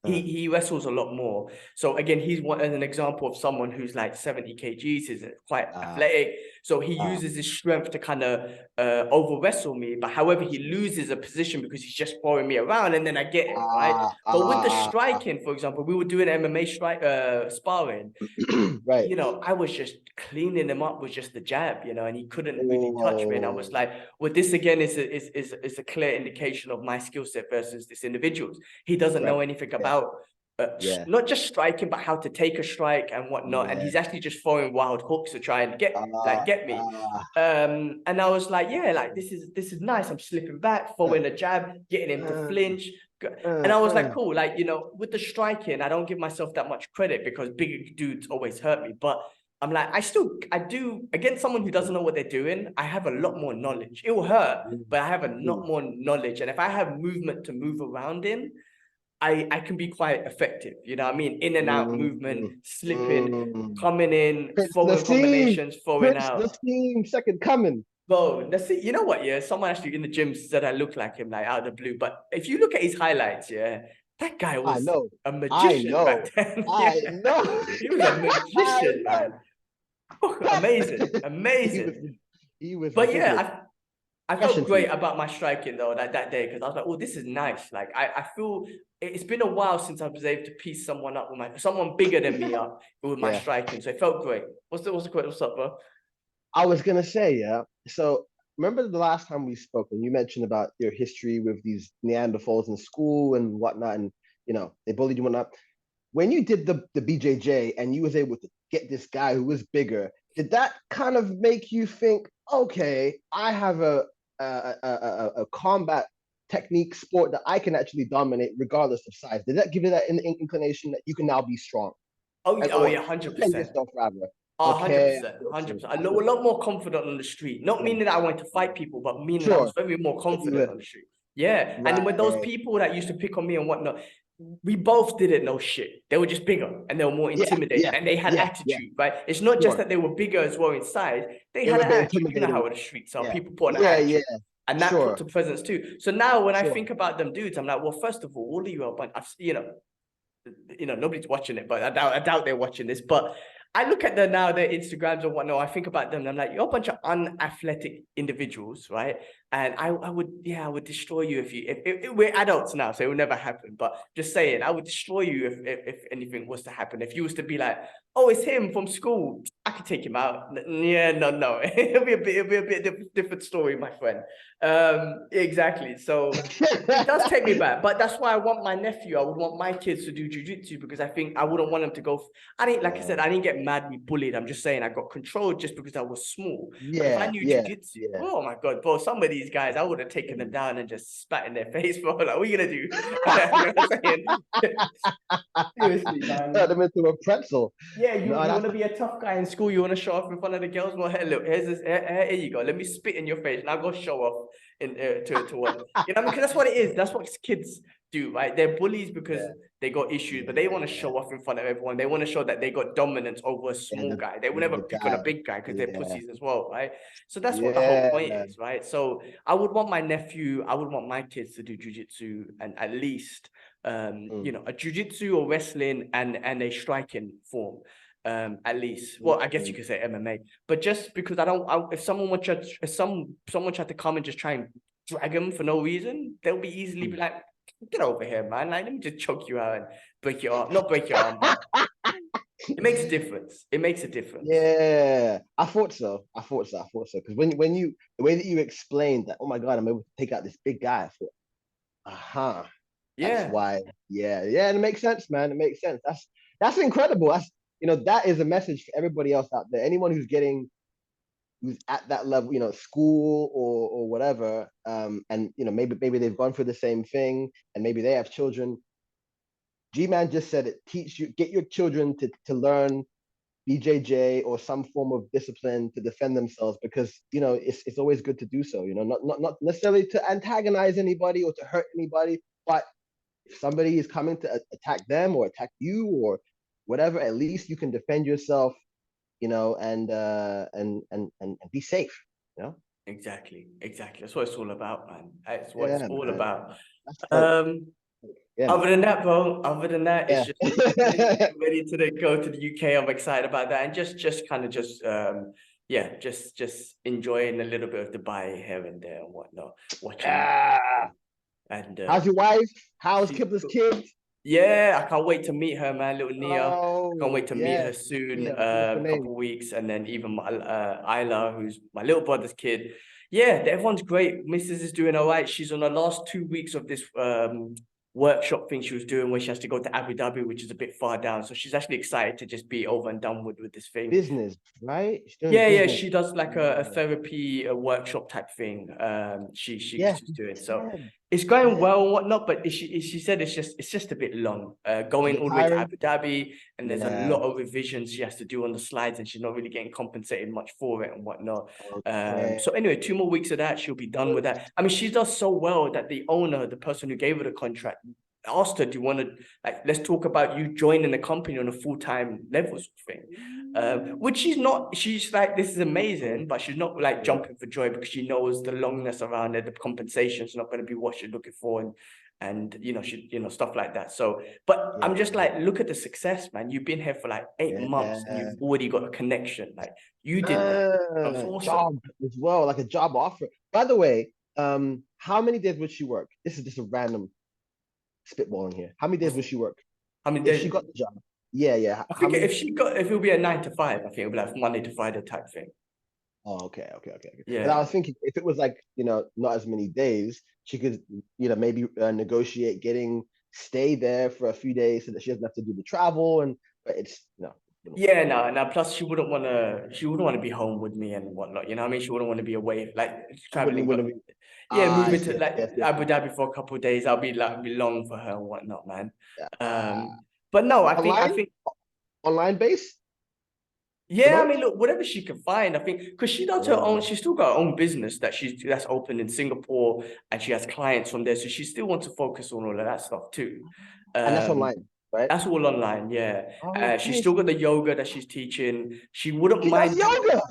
he wrestles a lot more. So again, he's one as an example of someone who's like 70 kgs, is quite Ah, athletic. So he ah, uses his strength to kind of over wrestle me. But however, he loses a position because he's just throwing me around, and then I get him, right? But with the striking, for example, we were doing MMA sparring. right. You know, I was just cleaning him up with just the jab, you know, and he couldn't really touch me. And I was Oh, like, well, this again is a clear indication of my skill set versus this individual's. He doesn't know right. anything Yeah, about yeah, not just striking, but how to take a strike and whatnot. And yeah. he's actually just throwing wild hooks to try and Ah, get me. ah, And I was like, yeah, like this is nice. I'm slipping back, throwing a jab, getting him to uh, flinch. And uh, I was like, uh. cool, like, you know, with the striking, I don't give myself that much credit because big dudes always hurt me. But I'm like, I do, against someone who doesn't know what they're doing, I have a lot more knowledge. It will hurt, Mm, but I have a lot mm, more knowledge. And if I have movement to move around in, I can be quite effective. You know what I mean? In and out movement, mm, slipping, mm. coming in, Prince throwing Nassim, combinations, throwing Prince out. Nassim, second coming. Bro, that's it. You know what? Yeah, someone actually in the gym said I look like him, like out of the blue. But if you look at his highlights, yeah, that guy I was know, a I magician know, back then. I Yeah, know, he was a I magician, know. man. Amazing, He was, amazing. he was But ridiculous. yeah, I felt Question for great you. about my striking though that day because I was like, oh, this is nice. Like I feel it's been a while since I was able to piece someone up with someone bigger than me up with my Yeah. striking. So it felt great. What's the question? What's up, bro? I was gonna say, yeah. So remember the last time we spoke and you mentioned about your history with these Neanderthals in school and whatnot, and they bullied you and whatnot. When you did the BJJ and you was able to get this guy who was bigger, did that kind of make you think, okay, I have a combat technique sport that I can actually dominate regardless of size? Did that give you that inclination that you can now be strong, Oh or yeah, defend 100%. yourself rather? Oh, Okay, 100%, awesome, 100%. A awesome. lot more confident on the street. Not Yeah, meaning that I wanted to fight people, but meaning I was sure. very more But you confident were on the street. Yeah. And when those right. people that used to pick on me and whatnot, we both didn't know shit. They were just bigger and they were more Yeah, intimidating yeah, and they had yeah, yeah. attitude, right? It's not just Sure. that they were bigger as well in size, they They had were a an bit attitude. You know how intimidating. the streets are, Yeah. people put on an Yeah, yeah. attitude. And that put Sure. to presence too. So now when I Sure. think about them dudes, I'm like, well, first of all of you are a bunch, you know, nobody's watching it, but I doubt they're watching this. But I look at them now, their Instagrams and whatnot. I think about them, and I'm like, you're a bunch of unathletic individuals, right? And I would destroy you if we're adults now, so it will never happen. But just saying, I would destroy you if anything was to happen. If you was to be like, oh, it's him from school, I could take him out. Yeah, no, it'll be a bit different story, my friend. Exactly. So it does take me back, but that's why I want my nephew. I would want my kids to do jujitsu because I think I wouldn't want them to go. I didn't, like I said, Yeah. I didn't get madly bullied. I'm just saying I got controlled just because I was small. But if I Yeah, knew yeah, jujitsu, yeah. oh my god, bro, some of these guys, I would have taken them down and just spat in their face, bro. Like, what are you gonna do? You know what I'm saying? Seriously, Turn man. them into a pretzel. Yeah, No, you that's want to be a tough guy in school. You want to show off in front of the girls. Well, hey, look, here's this. Here you go. Let me spit in your face. Now go show off to what you know. Because that's what it is. That's what kids do, right? They're bullies because yeah, they got issues, but they want to yeah, show off in front of everyone. They want to show that they got dominance over a yeah. small guy. They will You're never the pick on a guy. big guy because they're Yeah, pussies as well, right? So that's what the whole yeah. point is, right? So I would want my nephew. I would want my kids to do jujitsu and at least Mm, you know, a jujitsu or wrestling and a striking form. At least, mm, well, I guess you mm. could say MMA, but just because if someone tried to come and just try and drag him for no reason, they'll be easily be Mm. like, get over here, man. Like, let me just choke you out and break your arm. Not break your arm, but it makes a difference. It makes a difference. Yeah, I thought so. I thought so. I thought so. Because when you the way that you explained that, oh my God, I'm able to take out this big guy. I thought, uh-huh. That's Yeah. why. Yeah, yeah, and it makes sense, man. It makes sense. That's incredible. That is a message for everybody else out there. Anyone who's getting who's at that level, school or whatever, and maybe they've gone through the same thing, and maybe they have children. G-Man just said it. Get your children to learn BJJ or some form of discipline to defend themselves, because it's always good to do so. Not necessarily to antagonize anybody or to hurt anybody, but if somebody is coming to attack them or attack you or whatever, at least you can defend yourself, and be safe. Exactly. That's what it's all about, man. That's what it's Yeah, all man. about. That's dope. Yeah, man. Other than that, bro, Yeah. it's just ready to go to the UK. I'm excited about that, and just kind of just enjoying a little bit of Dubai here and there and whatnot. Watching Ah, and how's your wife? How's she's Kipla's cool. kid? Yeah, I can't wait to meet her, man. Little Nia. I can't Oh, wait to meet her yes. soon. Yeah, beautiful name. Couple weeks, and then even my Isla, who's my little brother's kid. Yeah, everyone's great. Mrs. is doing all right. She's on the last 2 weeks of this workshop thing she was doing, where she has to go to Abu Dhabi, which is a bit far down. So she's actually excited to just be over and done with this thing. Business, right? She's doing Yeah, business. she does like a therapy, a workshop type thing. She's doing. So it's going well and whatnot, but she said it's just a bit long. Going all the way to Abu Dhabi, and there's a lot of revisions she has to do on the slides, and she's not really getting compensated much for it and whatnot. So anyway, 2 more weeks of that, she'll be done with that. I mean, she does so well that the owner, the person who gave her the contract, asked her, do you want to, like, let's talk about you joining the company on a full-time level sort of thing. Which she's like, this is amazing, but she's not like jumping for joy, because she knows the longness around it, the compensation is not going to be what she's looking for, and stuff like that. So, but I'm just like, look at the success, man. You've been here for like 8 months and you've already got a connection. Like, you did that. That's awesome. Job as well, like a job offer. By the way, how many days would she work? This is just a random spitballing here. How many days would she work? How many days? If she got the job? Yeah. I think if it would be a 9 to 5, I think it would be like Monday to Friday type thing. Oh, okay. Yeah. And I was thinking, if it was like, not as many days, she could, maybe negotiate stay there for a few days so that she doesn't have to do the travel. But it's no. Yeah, no. Plus, she wouldn't want to be home with me and whatnot. You know what I mean? She wouldn't want to be away, like traveling. Moving to like Abu Dhabi for a couple of days. I'll be long for her and whatnot, man. But no, I think online base. Yeah, I mean, look, whatever she can find, I think, because she does her own, she's still got her own business that's open in Singapore, and she has clients from there. So she still wants to focus on all of that stuff too. And that's online, right? That's all online, yeah. Okay. She's still got the yoga that she's teaching. She wouldn't mind yoga.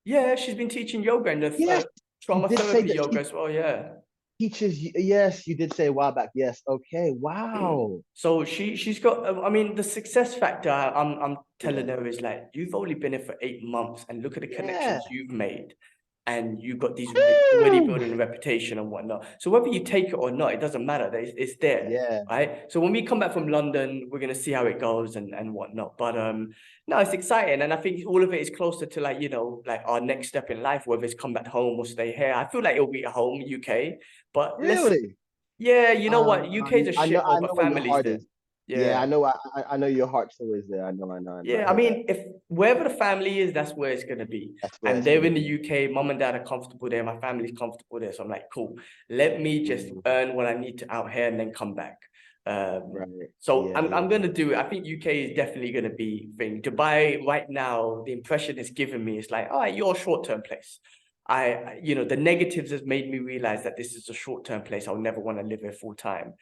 Yeah, she's been teaching yoga and the trauma therapy yoga as well, yeah. Teaches, yes, you did say a while back. Yes, okay, wow. So she's got, I mean, the success factor I'm telling her is like, you've only been here for 8 months, and look at the connections you've made, and you've got these already building a reputation and whatnot. So whether you take it or not, it doesn't matter. It's there, right? So when we come back from London, we're gonna see how it goes and whatnot. But no, it's exciting, and I think all of it is closer to like like our next step in life, whether it's come back home or stay here. I feel like it'll be a home, UK, but really, yeah, you know what? UK is a shithole, but family's there. Yeah, I know your heart's always there. I know. Yeah, I mean, if wherever the family is, that's where it's gonna be. And they're in the UK, mom and dad are comfortable there, my family's comfortable there. So I'm like, cool, let me just earn what I need to out here and then come back. So I'm gonna do it. I think UK is definitely gonna be thing. Dubai right now, the impression it's given me is like, all right, you're a short-term place. The negatives has made me realize that this is a short-term place. I'll never want to live here full time.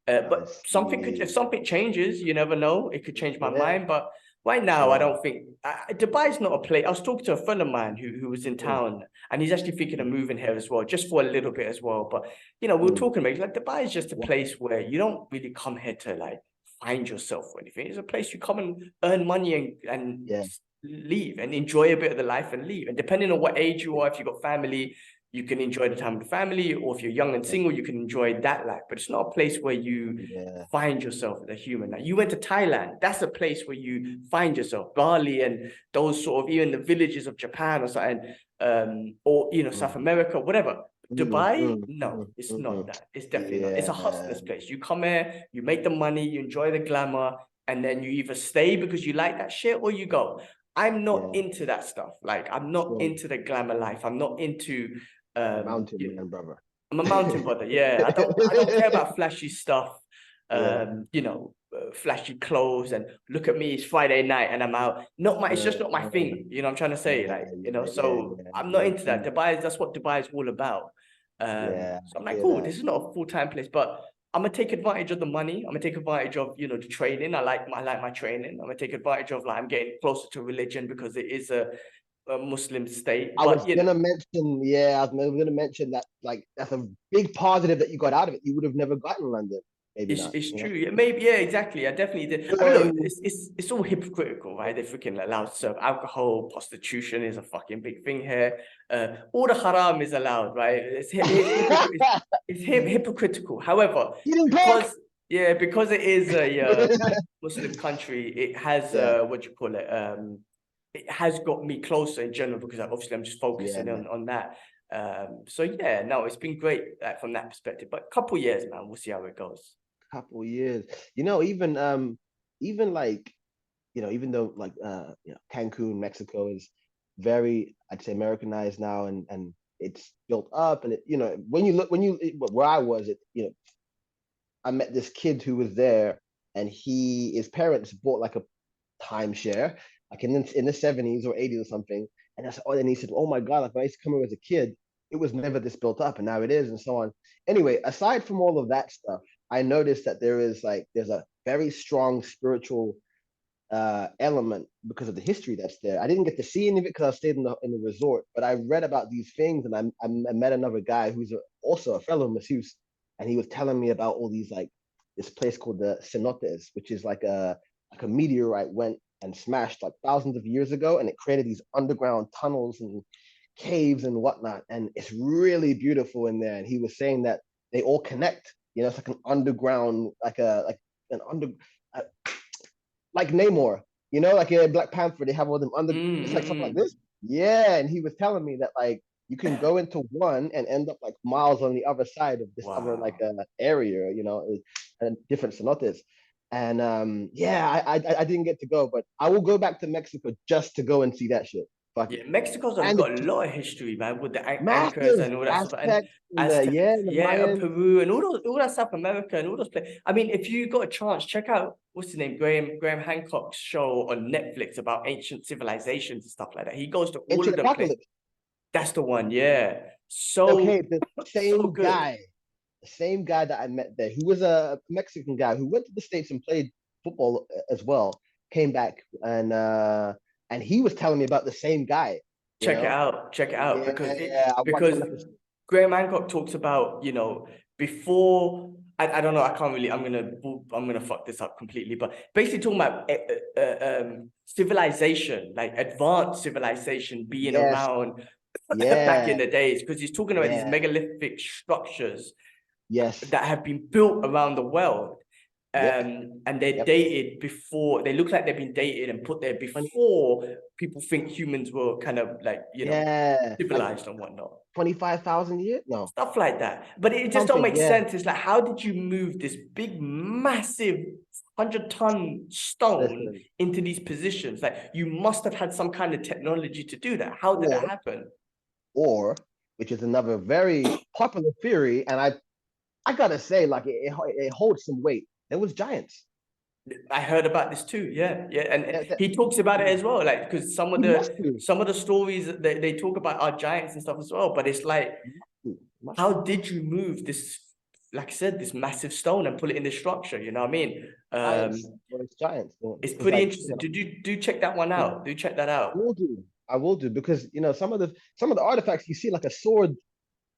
But if something changes, you never know. It could change my mind. But right now, I don't think Dubai is not a place. I was talking to a friend of mine who was in town, and he's actually thinking of moving here as well, just for a little bit as well. But we were talking about like Dubai is just a place where you don't really come here to like find yourself or anything. It's a place you come and earn money and leave and enjoy a bit of the life and leave. And depending on what age you are, if you've got family, you can enjoy the time with the family, or if you're young and single, you can enjoy that life. But it's not a place where you find yourself as a human. Like, you went to Thailand, that's a place where you find yourself. Bali and those sort of, even the villages of Japan or something, or South America, whatever. Dubai, no, it's not that. It's definitely not. It's a hustler's place. You come here, you make the money, you enjoy the glamour, and then you either stay because you like that shit or you go. I'm not into that stuff. Like, I'm not Sure. into the glamour life. I'm not into Mountain you know, man, brother. I'm a mountain brother. Yeah, I don't care about flashy stuff. You know, flashy clothes and look at me, it's Friday night and I'm out. Not my, it's just not my thing. You know, I'm trying to say, like, you know, so I'm not into that. Dubai, that's what Dubai is all about. So I'm like, cool, this is not a full-time place, but I'm gonna take advantage of the money. I'm gonna take advantage of, you know, the training. I like my training. I'm gonna take advantage of, like, I'm getting closer to religion because it is a Muslim state. I But was gonna mention, I was gonna mention that, like, that's a big positive that you got out of it. You would have never gotten in London, maybe not. it's true. Yeah, maybe, yeah, exactly. I definitely did. I mean, look, it's all hypocritical, right? They freaking allowed to serve alcohol, prostitution is a fucking big thing here. All the haram is allowed, right? It's hypocritical. However, because it is a Muslim country, it has what do you call it? It has got me closer in general because obviously I'm just focusing on that. So yeah, no, it's been great from that perspective. But a couple years, man, we'll see how it goes. Couple years, you know, even like, you know, even though, like, you know, Cancun, Mexico is very, I'd say, Americanized now, and it's built up, and it, you know, when you look, where I was, it, you know, I met this kid who was there, and his parents bought like a timeshare, like in the 70s or 80s or something, and that's all. And he said, "Oh my God, like when I used to come here as a kid, it was never this built up, and now it is," and so on. Anyway, aside from all of that stuff, I noticed that there's a very strong spiritual element because of the history that's there. I didn't get to see any of it because I stayed in the resort, but I read about these things, and I met another guy who's also a fellow masseuse, and he was telling me about all these, like, this place called the cenotes, which is like a meteorite went and smashed like thousands of years ago, and it created these underground tunnels and caves and whatnot, and it's really beautiful in there. And he was saying that they all connect. You know, it's like an underground, like an under. Uh, like Namor, you know, like in Black Panther, they have all them it's like something like this. Yeah, and he was telling me that, like, you can go into one and end up like miles on the other side of this other, like, area, you know, and different cenotes. And I didn't get to go, but I will go back to Mexico just to go and see that shit. Fuck Yeah, it. Mexico's got a lot of history, man, with the anchors Massive and all that stuff, and aspect, Aztecs, the Mayans. Peru, and all that South America and all those places. I mean, if you got a chance, check out what's his name, Graham Hancock's show on Netflix about ancient civilizations and stuff like that. He goes to all of the places. That's the one, yeah. So okay, the same so good. guy. The same guy that I met there, who was a Mexican guy who went to the States and played football as well, came back, and he was telling me about the same guy. Check it out, because Graham Hancock talks about, you know, before I don't know, I'm gonna fuck this up completely, but basically talking about civilization, like advanced civilization being around back in the days, because he's talking about these megalithic structures that have been built around the world. And they're dated before, they look like they've been dated and put there before people think humans were kind of like, you know, civilized, like, and whatnot. 25,000 years? No. Stuff like that. But it just don't make sense. It's like, how did you move this big, massive 100-ton stone into these positions? Like, you must have had some kind of technology to do that. How did that happen? Or, which is another very popular theory, and I gotta say, like, it holds some weight. There was giants. I heard about this too. Yeah. And he talks about it as well. Like, because some of the stories that they talk about are giants and stuff as well. But it's like, how did you move this, like I said, this massive stone and put it in the structure? You know what I mean? It's giants. It's pretty interesting. Do check that one out. Do check that out. I will do, because, you know, some of the artifacts you see, like a sword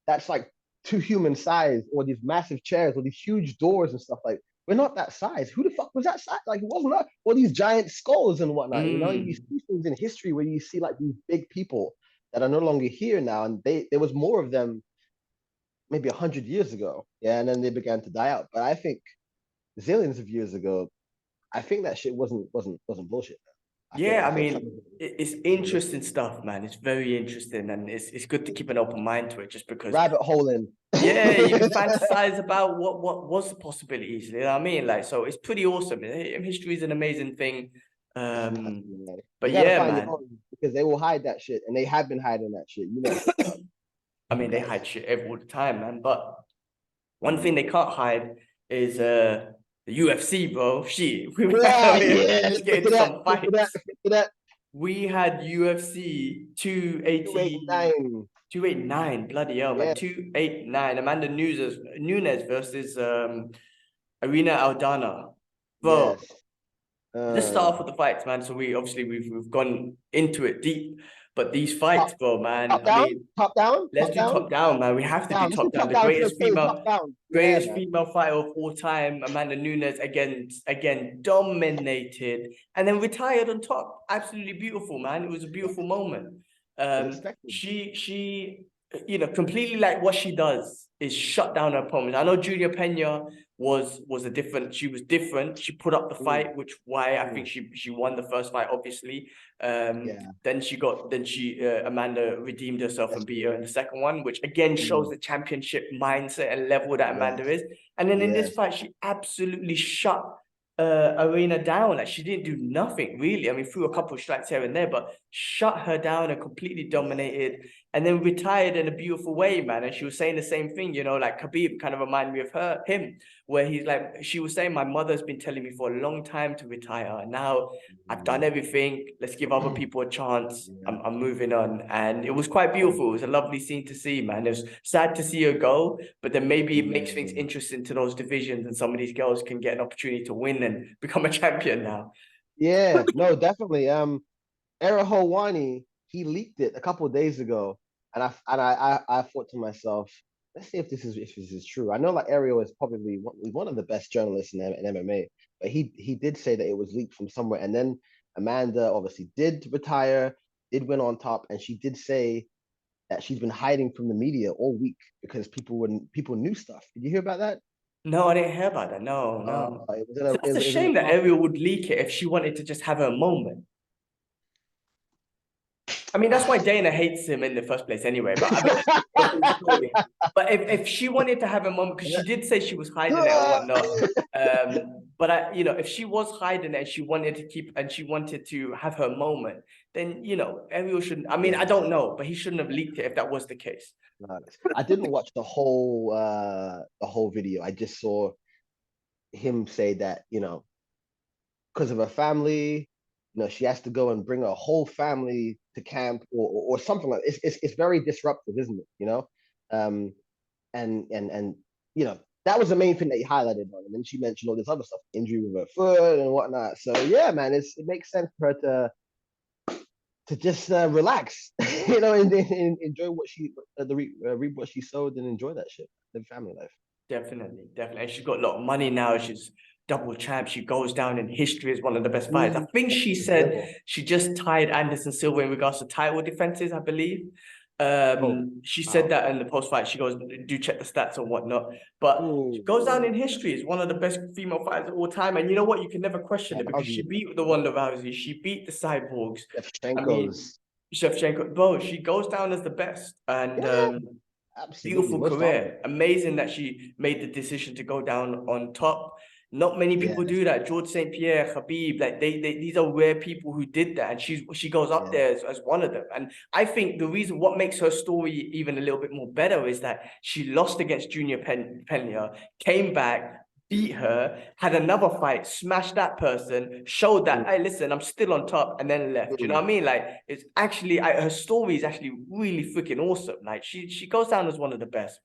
that's like 2 human size, or these massive chairs, or these huge doors and stuff. Like, we're not that size. Who the fuck was that size? Like, it wasn't that. All these giant skulls and whatnot. You know, you see things in history where you see like these big people that are no longer here now, and there was more of them maybe 100 years ago. Yeah, and then they began to die out. But I think zillions of years ago, I think that shit wasn't bullshit. I mean, it's interesting stuff, man. It's very interesting, and it's good to keep an open mind to it, just because rabbit holing. Yeah, you can fantasize about what was the possibilities. You know what I mean? Like, so it's pretty awesome. History is an amazing thing. But You gotta yeah, find your man. own because they will hide that shit, and they have been hiding that shit. You know. I mean, they hide shit all the time, man. But one thing they can't hide is the UFC, bro. Shit, Yeah, yeah. let's get Look into at that. some Look at that. fights. Look at that. We had UFC 280, 289. 289, bloody hell, man. Yeah. 289. Amanda Nunes versus Irene Aldana. Bro, Yes. let's start off with the fights, man. So we've gone into it deep. But these fights, Top, bro, man. top I down. mean, Top down. let's Top do down. top down, man. We have Top to do down. Let's do top down. top The down first. Please. Top down. Yeah, greatest man. female fighter of all time, Amanda Nunes, again dominated and then retired on top. Absolutely beautiful, man. It was a beautiful moment. Unexpected. She, completely like what she does is shut down her opponents. I know Julia Pena was a different. She was different. She put up the fight, which why I think she won the first fight, obviously. Yeah. Then Amanda redeemed herself and beat her in the second one, which again shows the championship mindset and level that Amanda is. And then in this fight, she absolutely shut Irene down. Like she didn't do nothing really. I mean, threw a couple of strikes here and there, but shut her down and completely dominated. And then retired in a beautiful way, man. And she was saying the same thing, like Khabib kind of reminded me of him, where he's like, she was saying, my mother's been telling me for a long time to retire. Now I've done everything. Let's give other people a chance. I'm moving on. And it was quite beautiful. It was a lovely scene to see, man. It was sad to see her go, but then maybe it makes things interesting to those divisions and some of these girls can get an opportunity to win and become a champion now. Yeah. No, definitely. Era Hawani, he leaked it a couple of days ago, and I thought to myself, let's see if this is true. I know like Ariel is probably one of the best journalists in MMA, but he did say that it was leaked from somewhere, and then Amanda obviously did retire, did win on top, and she did say that she's been hiding from the media all week because people knew stuff. Did you hear about that? No, I didn't hear about that. No. It was So that's a it was in a shame that conference. Ariel would leak it if she wanted to just have her moment. I mean, that's why Dana hates him in the first place anyway. But I mean, the full story. But if she wanted to have a moment, because she did say she was hiding it and whatnot. But if she was hiding it and she wanted to have her moment, then Ariel shouldn't. I mean, I don't know, but he shouldn't have leaked it if that was the case. I didn't watch the whole video. I just saw him say that, because of her family, she has to go and bring her whole family to camp or something like it's very disruptive, isn't it? And that was the main thing that he highlighted on. And then she mentioned all this other stuff, injury with her foot and whatnot. So yeah, man, it makes sense for her to just relax, and enjoy what reap what she sowed and enjoy that shit, live family life. Definitely. And she's got a lot of money now. She's double champ. She goes down in history as one of the best fighters. I think she said she just tied Anderson Silva in regards to title defenses, I believe. She said that in the post-fight. She goes, do check the stats and whatnot. But she goes down in history as one of the best female fighters of all time. And you know what? You can never question it because she beat the Ronda Rousey. She beat the Cyborgs. Shevchenko. Bro, she goes down as the best. And beautiful career. Amazing that she made the decision to go down on top. Not many people do that. George St. Pierre, Khabib, like these are rare people who did that, and she goes up there as one of them. And I think the reason what makes her story even a little bit more better is that she lost against Junior Pena, came back, beat her, had another fight, smashed that person, showed that, hey, listen, I'm still on top, and then left. You know what I mean? Like, it's actually, her story is actually really freaking awesome. Like, she goes down as one of the best.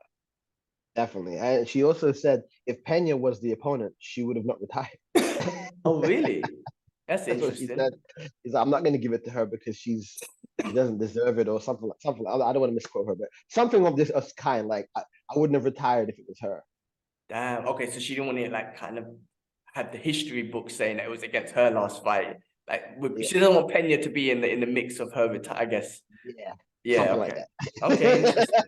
Definitely. And she also said if Pena was the opponent, she would have not retired. Oh, really? That's interesting. What she said. She's like, I'm not going to give it to her because she doesn't deserve it or something. I don't want to misquote her, but something of this kind. Like, I wouldn't have retired if it was her. Damn. Okay, so she didn't want to like kind of have the history book saying that it was against her last fight. Like she doesn't want Pena to be in the mix of her retire, I guess. Yeah. Something Okay. Like that. Okay, interesting.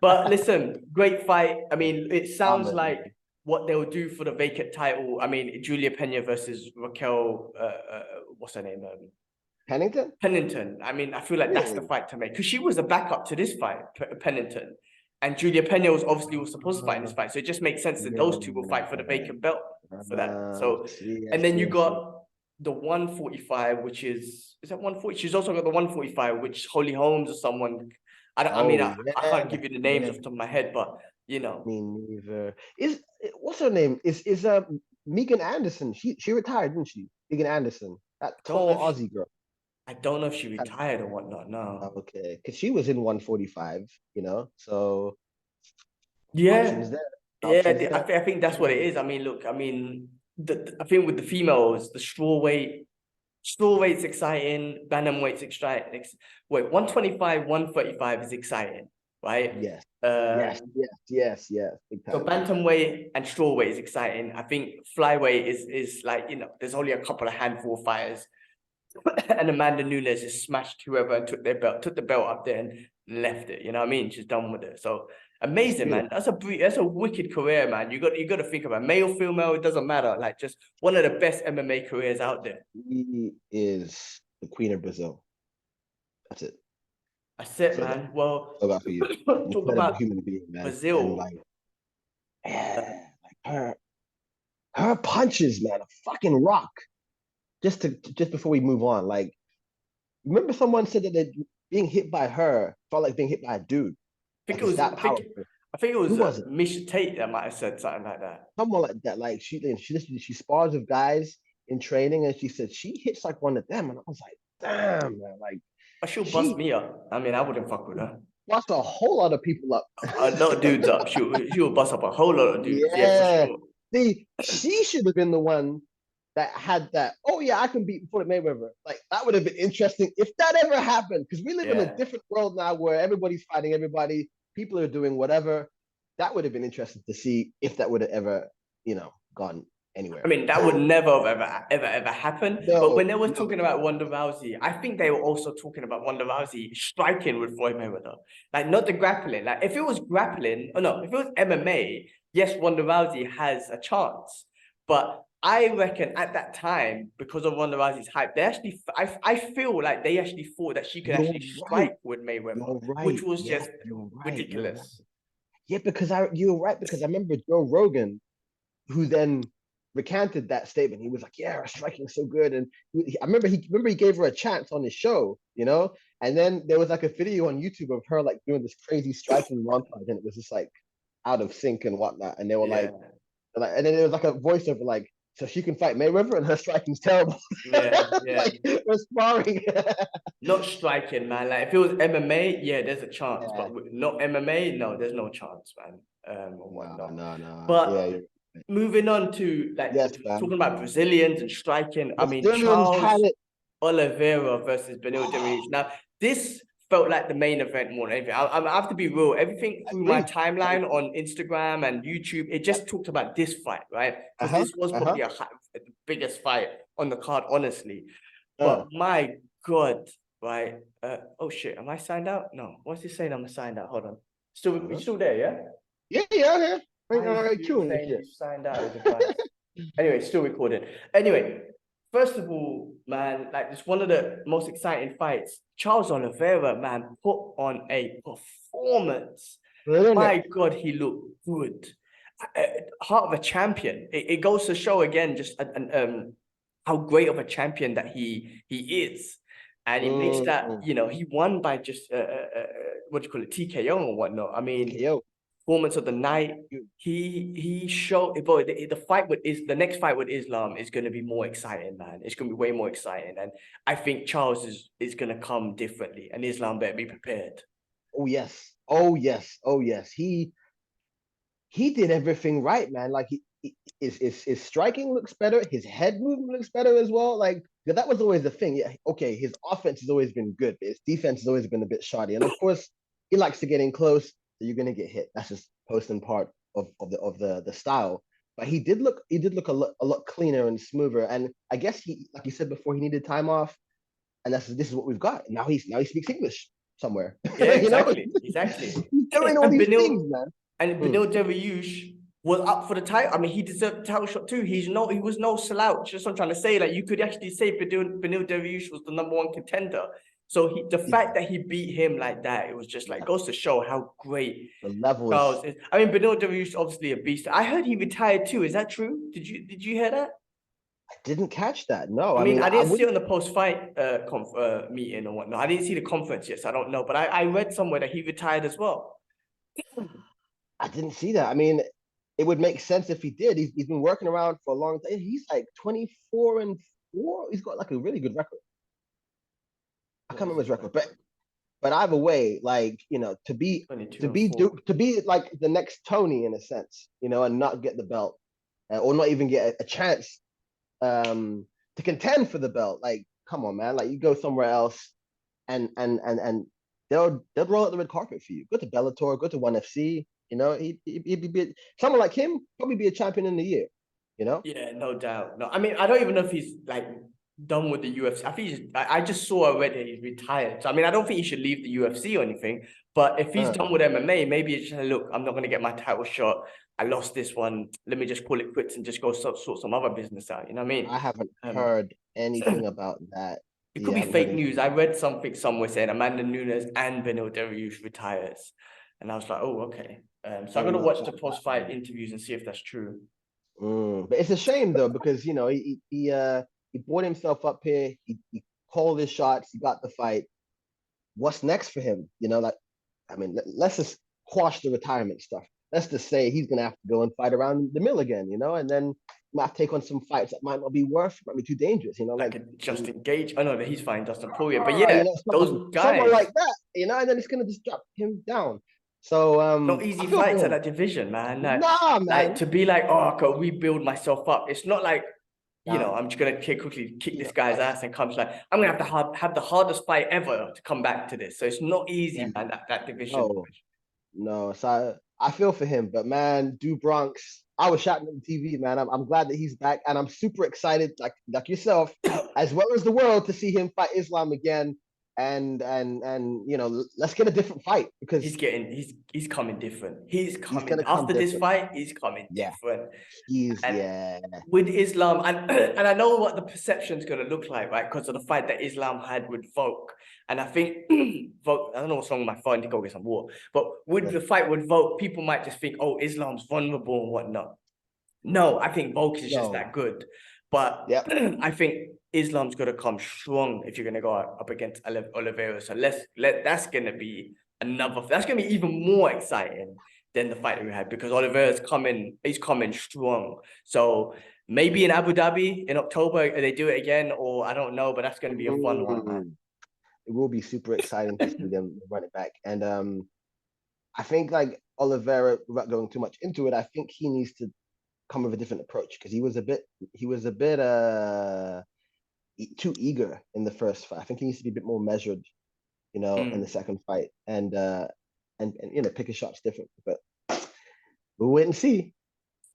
But listen, great fight. I mean, it sounds like what they'll do for the vacant title. I mean, Julia Pena versus Raquel. What's her name? Pennington. I mean, I feel like that's the fight to make because she was a backup to this fight, Pennington. And Julia Pena was supposed to fight in this fight. So it just makes sense that those two will fight for the vacant belt for that. So, and then you got the 145, which is that 140? She's also got the 145, which Holly Holmes or someone. I mean, Oh I can't give you the names yeah. off the top of my head, but you know. Me neither. What's her name? Is Megan Anderson? She retired, didn't she? Megan Anderson, that Don't know tall if she, Aussie girl. I don't know if she retired or whatnot. No. Okay, because she was in 145, so Yeah, options there. yeah. Options there. I think that's what it is. I mean, look. I mean, I think with the females, the straw weight's exciting. Bantamweight's exciting. Wait, 125, 135 is exciting, right? Yes. Um, Yes. Big So time. bantamweight and strawweight is exciting. I think flyweight is like, there's only a couple of handful of fighters. And Amanda Nunes just smashed whoever and took the belt up there and left it. You know what I mean? She's done with it. So amazing, man. That's a wicked career, man. You got to think about male, female, it doesn't matter. Like just one of the best MMA careers out there. He is the queen of Brazil. That's it. That's it, man. Well, So that for you. talk Incredible about human being, man. Brazil. And like, yeah, like her punches, man, a fucking rock. Just before we move on, like, remember someone said that being hit by her felt like being hit by a dude. I think Like, it was that powerful. I think it was Who was it? Misha Tate that might have said something like that. Someone like that. Like she spars with guys in training, and she said she hits like one of them, and I was like, damn, man, like. But she'll bust me up. I mean, I wouldn't fuck with her. Bust a whole lot of people up. A lot of dudes up. She'll bust up a whole lot of dudes. Yeah, for sure. See, she should have been the one that had that. Oh yeah, I can beat Floyd Mayweather. Like that would have been interesting if that ever happened. Because we live in a different world now where everybody's fighting everybody. People are doing whatever. That would have been interesting to see if that would have ever, gone anywhere. I mean, that would never have ever happened. No, but when they were talking about Ronda Rousey, I think they were also talking about Ronda Rousey striking with Floyd Mayweather. Like not the grappling. Like if it was grappling, if it was MMA, yes, Ronda Rousey has a chance. But I reckon at that time, because of Ronda Rousey's hype, they actually, I feel like they actually thought that she could actually strike with Mayweather, which was just ridiculous. Yeah, because you're right, because I remember Joe Rogan, who then recanted that statement. He was like, "Yeah, her striking is so good," and I remember he gave her a chance on his show, And then there was like a video on YouTube of her like doing this crazy striking montage, and it was just like out of sync and whatnot. And they were like, and then there was like a voiceover like, "So she can fight Mayweather, and her striking's terrible." Yeah. Like, we're sparring. Not striking, man. Like if it was MMA, yeah, there's a chance. But not MMA, no, there's no chance, man. No. But moving on to talking about Brazilians and striking. I mean, Charles Oliveira versus Beneil Dariush. Now, this felt like the main event more than anything. I have to be real. Everything through my timeline on Instagram and YouTube, it just talked about this fight, right? Because this was probably the biggest fight on the card, honestly. But my God, right? Oh shit, am I signed out? No. What's it saying? I'm signed out. Hold on. You still there? Yeah. Yeah. You signed out of the device. Anyway, still recording. Anyway, first of all, man, like it's one of the most exciting fights. Charles Oliveira, man, put on a performance. My God, he looked good. Heart of a champion. It goes to show again just how great of a champion that he is. And it makes that, he won by just, what do you call it, TKO or whatnot. I mean, TKO. Performance of the night. He showed, boy, the next fight with Islam is going to be more exciting, man. It's going to be way more exciting. And I think Charles is going to come differently, and Islam better be prepared. Oh, yes. He did everything right, man. Like his striking looks better. His head movement looks better as well. Like that was always the thing. Yeah, okay. His offense has always been good, but his defense has always been a bit shoddy. And of course, he likes to get in close, so you're gonna get hit. That's just post and part of the style. But he did look a lot cleaner and smoother. And I guess he, like you said before, he needed time off, and this is what we've got. Now he speaks English somewhere. Yeah, exactly. Exactly. He's doing all these things, man. And Beneil Dariush was up for the title. I mean, he deserved the title shot too. He was no slouch. That's what I'm trying to say. Like you could actually say Beneil Dariush was the #1 contender. So the fact that he beat him like that, it was just like goes to show how great the level Charles is. I mean, Beneil Dariush obviously a beast. I heard he retired too. Is that true? Did you hear that? Didn't catch that. No, I I mean, mean, I I didn't see it wouldn't. on the post-fight meeting or whatnot. I didn't see the conference yet, so I don't know. But I read somewhere that he retired as well. I didn't see that. I mean, it would make sense if he did. He's been working around for a long time. He's like 24-4. He's got like a really good record. I can't remember his record, but either way, like, to be 22 to and be 4. to be like the next Tony in a sense, and not get the belt, or not even get a chance to contend for the belt. Like, come on, man. Like, you go somewhere else, and they'll roll out the red carpet for you. Go to Bellator, go to ONE FC. He'd be someone like him, probably be a champion in the year. Yeah, no doubt. No, I mean, I don't even know if he's like done with the UFC. I think I just saw already he's retired. So I mean, I don't think he should leave the UFC or anything. But if he's Uh, done with MMA, maybe it's just look, I'm not going to get my title shot. I lost this one. Let me just call it quits and just go sort some other business out. You know what I mean? I haven't Um, heard anything about that. it could Yeah, I be haven't heard fake anything. news. I read something somewhere saying Amanda Nunes and Beneil Dariush retires, and I was like, oh, okay. So I'm Don't gonna know watch the about post-fight interviews and see if that's true. But it's a shame though, because he brought himself up here. He called his shots. He got the fight. What's next for him? Like, I mean, let's just quash the retirement stuff. Let's just say he's gonna have to go and fight around the mill again, and then might take on some fights that might not be might be too dangerous, Like like, a Justin Gage. Oh no, he's fine, Dustin Poirier. But yeah, someone, those someone guys, like that, and then it's gonna just drop him down. So not I easy feel for fights at him. that division, man. Nah, Like man. to be like, oh, I can rebuild myself up. It's not like, Nah, I'm just gonna quickly kick yeah, this guy's ass and comes like, I'm gonna have the hardest fight ever to come back to this. So it's not easy, yeah, man. That division. no. No, so I feel for him, but man, Do Bronx, I was shouting at the TV, man. I'm glad that he's back, and I'm super excited, like yourself, as well as the world, to see him fight Islam again, and let's get a different fight because He's coming different. He's he's coming gonna come after this different. fight. He's coming Yeah, different. he's And yeah, with Islam, and I know what the perception's gonna look like, right? Because of the fight that Islam had with Volk. And I think Volk, I don't know what's wrong with my phone to go get some water. But with yeah. the fight with Volk, people might just think, oh, Islam's vulnerable and whatnot. No, I think Volk is just No, that good. But yep. I think Islam's gonna come strong if you're gonna go up against Oliveira. So that's gonna be that's gonna be even more exciting than the fight that we had because he's coming strong. So maybe in Abu Dhabi in October they do it again, or I don't know, but that's gonna be a fun one, man. It will be super exciting to see them run it back, and I think like Oliveira, without going too much into it, I think he needs to come with a different approach because he was a bit too eager in the first fight. I think he needs to be a bit more measured, in the second fight, and pick his shots different. But we'll wait and see.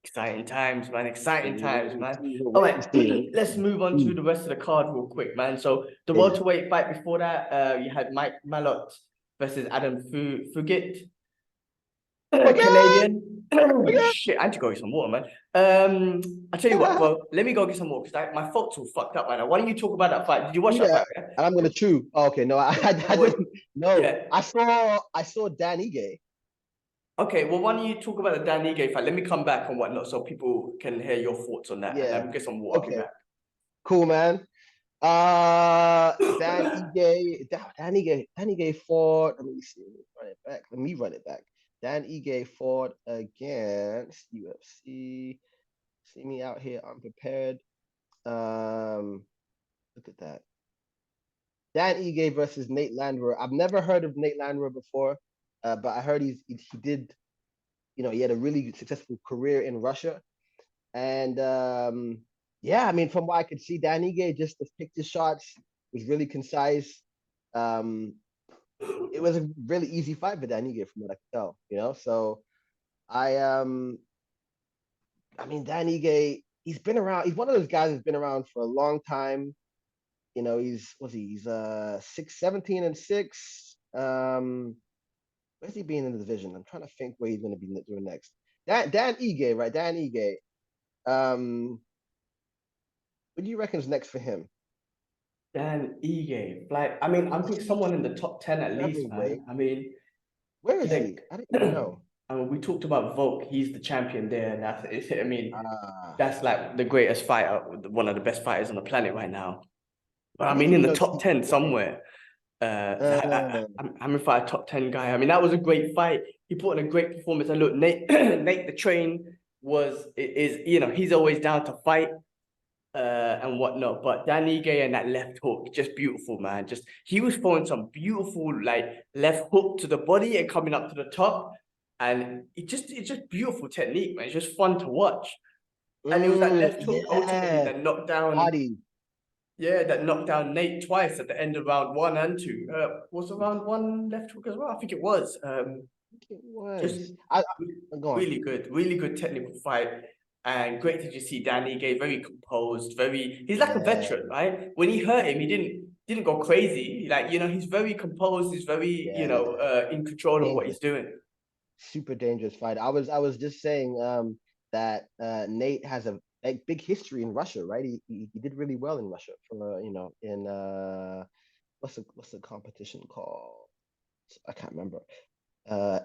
Exciting times, man. Exciting We'll wait times, and man. see. We'll All wait and right, see. We'll wait let's and move on to see. the rest of the card real quick, man. So the Yeah. welterweight fight before that, you had Mike Malott versus Adam Fugit, Forget, Canadian. forget. Shit, I need to go get some water, man. I tell you what, bro. Let me go get some water because my thoughts all fucked up right now. Why don't you talk about that fight? Did you watch Do that that, fight? Yeah? and I'm gonna chew. Oh, okay, no, I Wait, didn't. No, yeah. I saw Dan Ige. Okay, well, why don't you talk about the Dan Ige fight? Let me come back and whatnot so people can hear your thoughts on that. And Yeah. let me get some water. I'll be Okay. back. Cool, man. Dan Ige, Dan Ige fought. Let me see. Let me run it back. Dan Ige fought against UFC. See me out here unprepared. Look at that. Dan Ige versus Nate Landwehr. I've never heard of Nate Landwehr before, but I heard he did. He had a really successful career in Russia, and yeah, I mean, from what I could see, Dan Ige just picked his shots, was really concise. Um, it was a really easy fight for Dan Ige, from what I could tell. So I I mean, Dan Ige, he's been around. He's one of those guys who's been around for a long time. He's 17-6. Where's he being in the division? I'm trying to think where he's going to be doing next. Dan Ige, right? Dan Ige. What do you reckon is next for him? Dan Ige, like, I mean, I think someone in the top 10 at least, man. Heavyweight. I mean, Where is like, he? I didn't even know. I mean, we talked about Volk. He's the champion there, and I mean, Ah, that's like the greatest fighter, one of the best fighters on the planet right now. But I I didn't mean, in even the know top 10 TJ. somewhere. Uh, I'm fight a top 10 guy. I mean, that was a great fight. He put in a great performance. And look, Nate, Nate the Train is he's always down to fight and whatnot. But Dan Ige and that left hook, just beautiful, man. Just he was throwing some beautiful like left hook to the body and coming up to the top. And it's just beautiful technique, man. It's just fun to watch. And it was that left hook ultimately yeah, that knocked down, body. yeah, that knocked down Nate twice at the end of round 1 and 2. Was it round 1 left hook as well? I think it was. It Just was. Go on. really good technical fight. And great to just see Danny Gay very composed, he's like a Yeah, veteran, right? When he hurt him, he didn't go crazy. Like, he's very composed, he's very, yeah. in control of what Dangerous. he's doing. Super dangerous fight. I was just saying that Nate has a big history in Russia, right? He did really well in Russia for in what's the competition called? I can't remember.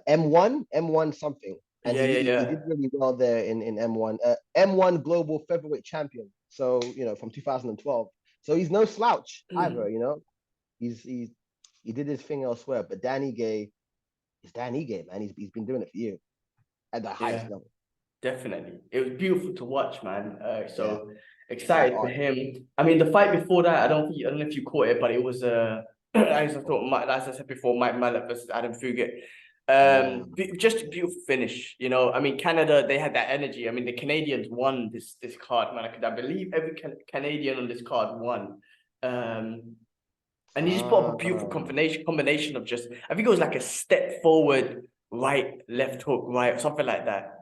M1 something. And Yeah, he, yeah, he he did yeah. really well there in M1. M1 global featherweight champion. So, from 2012. So he's no slouch either. He's he did his thing elsewhere, but Danny Gay is Danny Gay, man. He's been doing it for years at the highest Yeah. level. Definitely. It was beautiful to watch, man. Yeah, So game of excited for art. him. I mean, the fight before that, I don't know if you caught it, but it was as I thought, as I said before, Mike Mallet versus Adam Fugit. Uh, Just a beautiful finish. I mean, Canada, they had that energy. I mean, the Canadians won this card, man. I believe every Canadian on this card won. Um, and he just put up a beautiful uh, combination of just, I think it was like a step forward, right, left hook, right, something like that.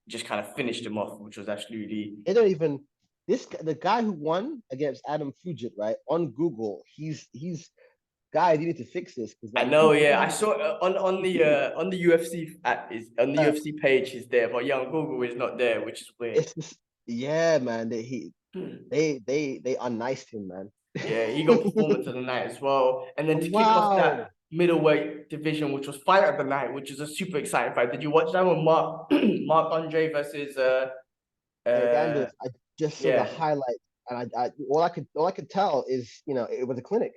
Just kind of finished him off, which was absolutely. they don't even the guy who won against Adam Fugit, right? On Google, he's guys, you need to fix this because I like know, yeah. I he saw on the UFC app is on the uh, UFC page is there, but yeah, on Google is not there, which is weird. it's just yeah, man. They unniced him, man. Yeah, he got performance of the night as well. And then to kick off that Wow. middleweight division, which was fight of the night, which is a super exciting fight. Did you watch that one, Mark Mark Andre versus Eric uh Anders, I just saw the yeah. highlights, and I all I could tell is it was a clinic.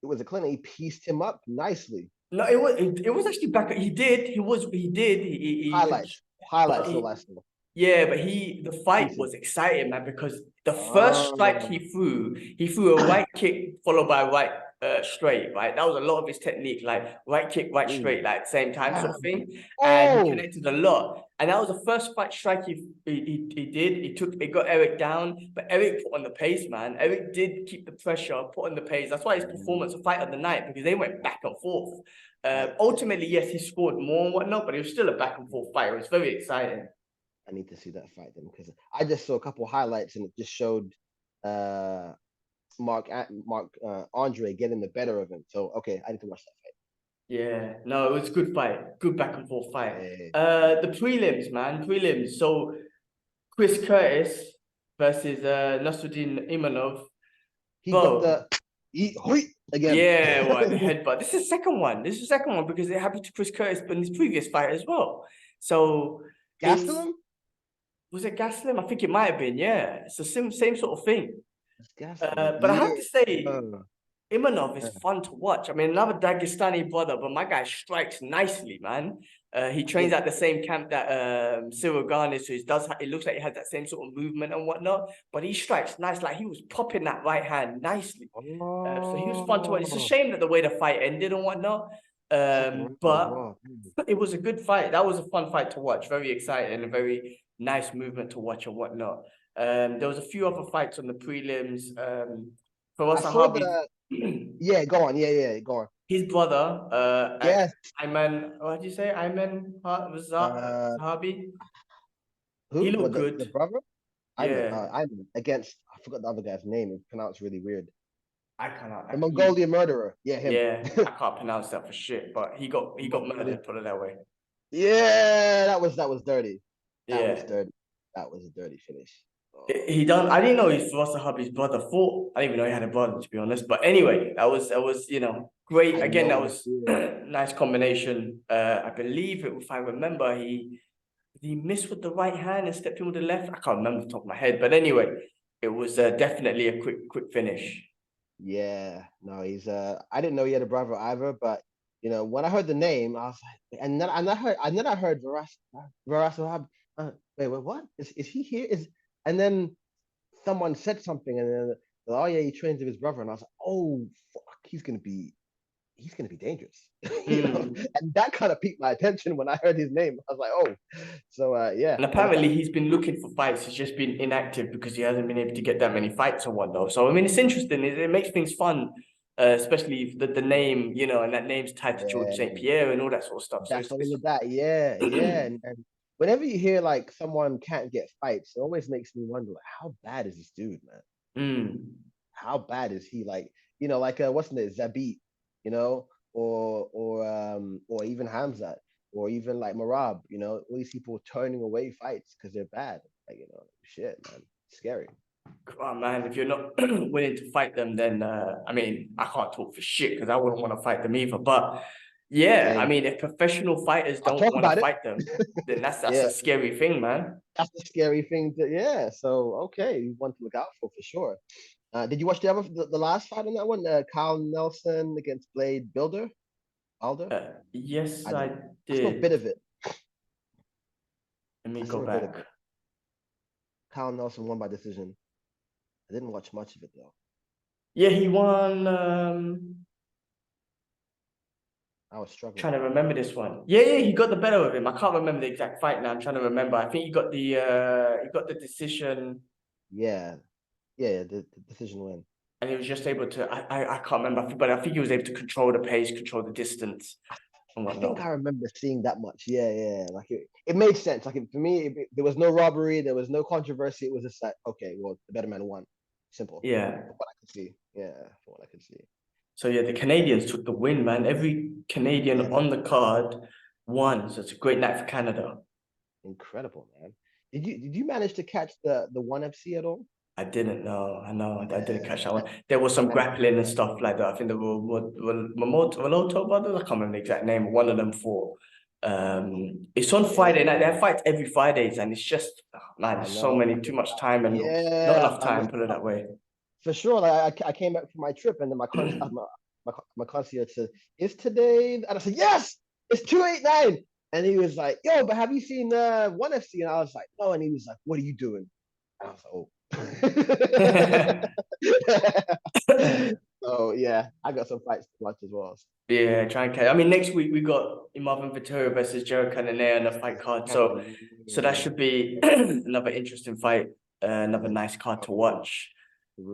It was a clinic. He pieced him up nicely. No, it was actually back. He could, but Highlights, all he I saw. yeah, but the fight Decent. was exciting, man, because the first strike Oh, he threw a right kick followed by right straight, right? That was a lot of his technique, like right kick, right ooh, straight, like at the same time sort of damn. thing. And he Oh, connected a lot. And that was the first fight strike he did. It got Eric down, but Eric put on the pace, man. Eric did keep the pressure, put on the pace. That's why his performance, fight of the night, because they went back and forth. I Ultimately, yes, he scored more and whatnot, but it was still a back and forth fight. It was very exciting. I need to see that fight then because I just saw a couple highlights and it just showed uh Mark Andre getting the better of him. So okay, I need to watch that fight. Yeah, no, it was a good fight, good back and forth fight. Yeah. The prelims, man, prelims. So Chris Curtis versus Nasruddin Imanov. He got Bro, the hoi, again. yeah, what the headbutt. This is the second one. This is the second one because it happened to Chris Curtis in his previous fight as well. So it's Gastelum? was it Gaslam? I think it might have been. Yeah, it's the same sort of thing. It's Gastelum. But I have Yeah. to say, Imanov is Uh, fun to watch. I mean, another Dagestani brother, but my guy strikes nicely, man. He I trains think at the same camp that Cyril Garner, so it looks like he has that same sort of movement and whatnot. But he strikes nice, like he was popping that right hand nicely. So he was fun to watch. It's a oh, shame that the way the fight ended and whatnot. second round as But well. it was a good fight. That was a fun fight to watch. Very exciting and very nice movement to watch and whatnot. There was a few other fights on the prelims. I Faraz saw Sahabi, the yeah, go on. Yeah, go on. his brother, Yes. Ayman, what did you say? Uh Zahabi. He who? looked What the good. brother? Yeah, I'm against I forgot the other guy's name. It's pronounced really weird. I cannot The actually. Mongolian murderer. Yeah, him. Yeah, I can't pronounce that for shit. But he got Mongolian. murdered. Put it that way. Yeah, that was dirty. That was Yeah. dirty. That was a dirty finish. He done. I didn't know his Faraz Sahabi's brother fought. I didn't even know he had a brother, to be honest. But anyway, that was Great. had Again, that no was idea. nice combination. I believe it, if I remember, he missed with the right hand and stepped in with the left. I can't remember off the top of my head, but anyway, it was definitely a quick finish. Yeah, no, he's I didn't know he had a brother either, but you know, when I heard the name, I was like, and then I heard Varas Wahab. Wait, what? Is he here? And then someone said something, and then oh yeah, he trains with his brother, and I was like, oh fuck, he's gonna be dangerous, you know. Mm. And that kind of piqued my attention when I heard his name. I was like, oh, so yeah. And apparently he's been looking for fights. He's just been inactive because he hasn't been able to get that many fights or whatnot. So, I mean, it's interesting. It makes things fun, especially the name, you know, and that name's tied to George St. Yeah, Pierre and all that sort of stuff. So that's all of that. Yeah, yeah. And whenever you hear like someone can't get fights, it always makes me wonder, like, how bad is this dude, man? Mm. How bad is he? Like, you know, like what's the name? Zabit, you know, or even Hamzat, or even like Marab, you know, all these people turning away fights because they're bad. Like, you know, shit, man. Scary. Oh man, if you're not willing to fight them, then I mean, I can't talk for shit because I wouldn't want to fight them either. But yeah, I Same. mean, if professional fighters I'll don't talk want to about it. fight them, then that's Yeah, a scary thing, man. that's the scary thing. Yeah. So okay, one to look out for sure. Did you watch the last fight on that one? Kyle Nelson against Blade Builder, Alder. Yes, I I didn't. I saw a bit did. of it. Let me I go saw a bit of back. it. Kyle Nelson won by decision. I didn't watch much of it though. Yeah, he won. I was struggling. Trying to remember this one. Yeah, he got the better of him. I can't remember the exact fight now. I'm trying to remember. I think he got the decision, Yeah, yeah, the decision win. and he was just able to. I can't remember, but I think he was able to control the pace, control the distance, and I think whatnot. I remember seeing that much. Yeah, yeah. Like it made sense. Like for me, there was no robbery, there was no controversy. It was just like, okay, well, the better man won. Simple. Yeah. From what I could see. Yeah, from what I could see. So yeah, the Canadians took the win, man. Every Canadian Yeah, on the card won. So it's a great night for Canada. incredible, man. Did you manage to catch the one FC at all? I didn't know. I know. I didn't catch that one. That, There was some man, grappling and stuff like that. I think there were Mamoto brothers. I can't remember the exact name. One of them fought. It's on yeah, Friday night. They have fights every Fridays, and it's just man, I there's so know. many, too much time and not Yeah, enough time. Put it that way. for sure. Like I came back from my trip, and then my concierge said, "Is today?" And I said, "Yes, it's 289." And he was like, "Yo, but have you seen one FC?" And I was like, "No." And he was like, "What are you doing?" And I was like, "Oh." So yeah, I got some fights to watch as well. Yeah, try and catch. I mean, next week we got Marvin Vittoria versus Jared Cannonier on the fight card. So that should be another interesting fight, another nice card to watch.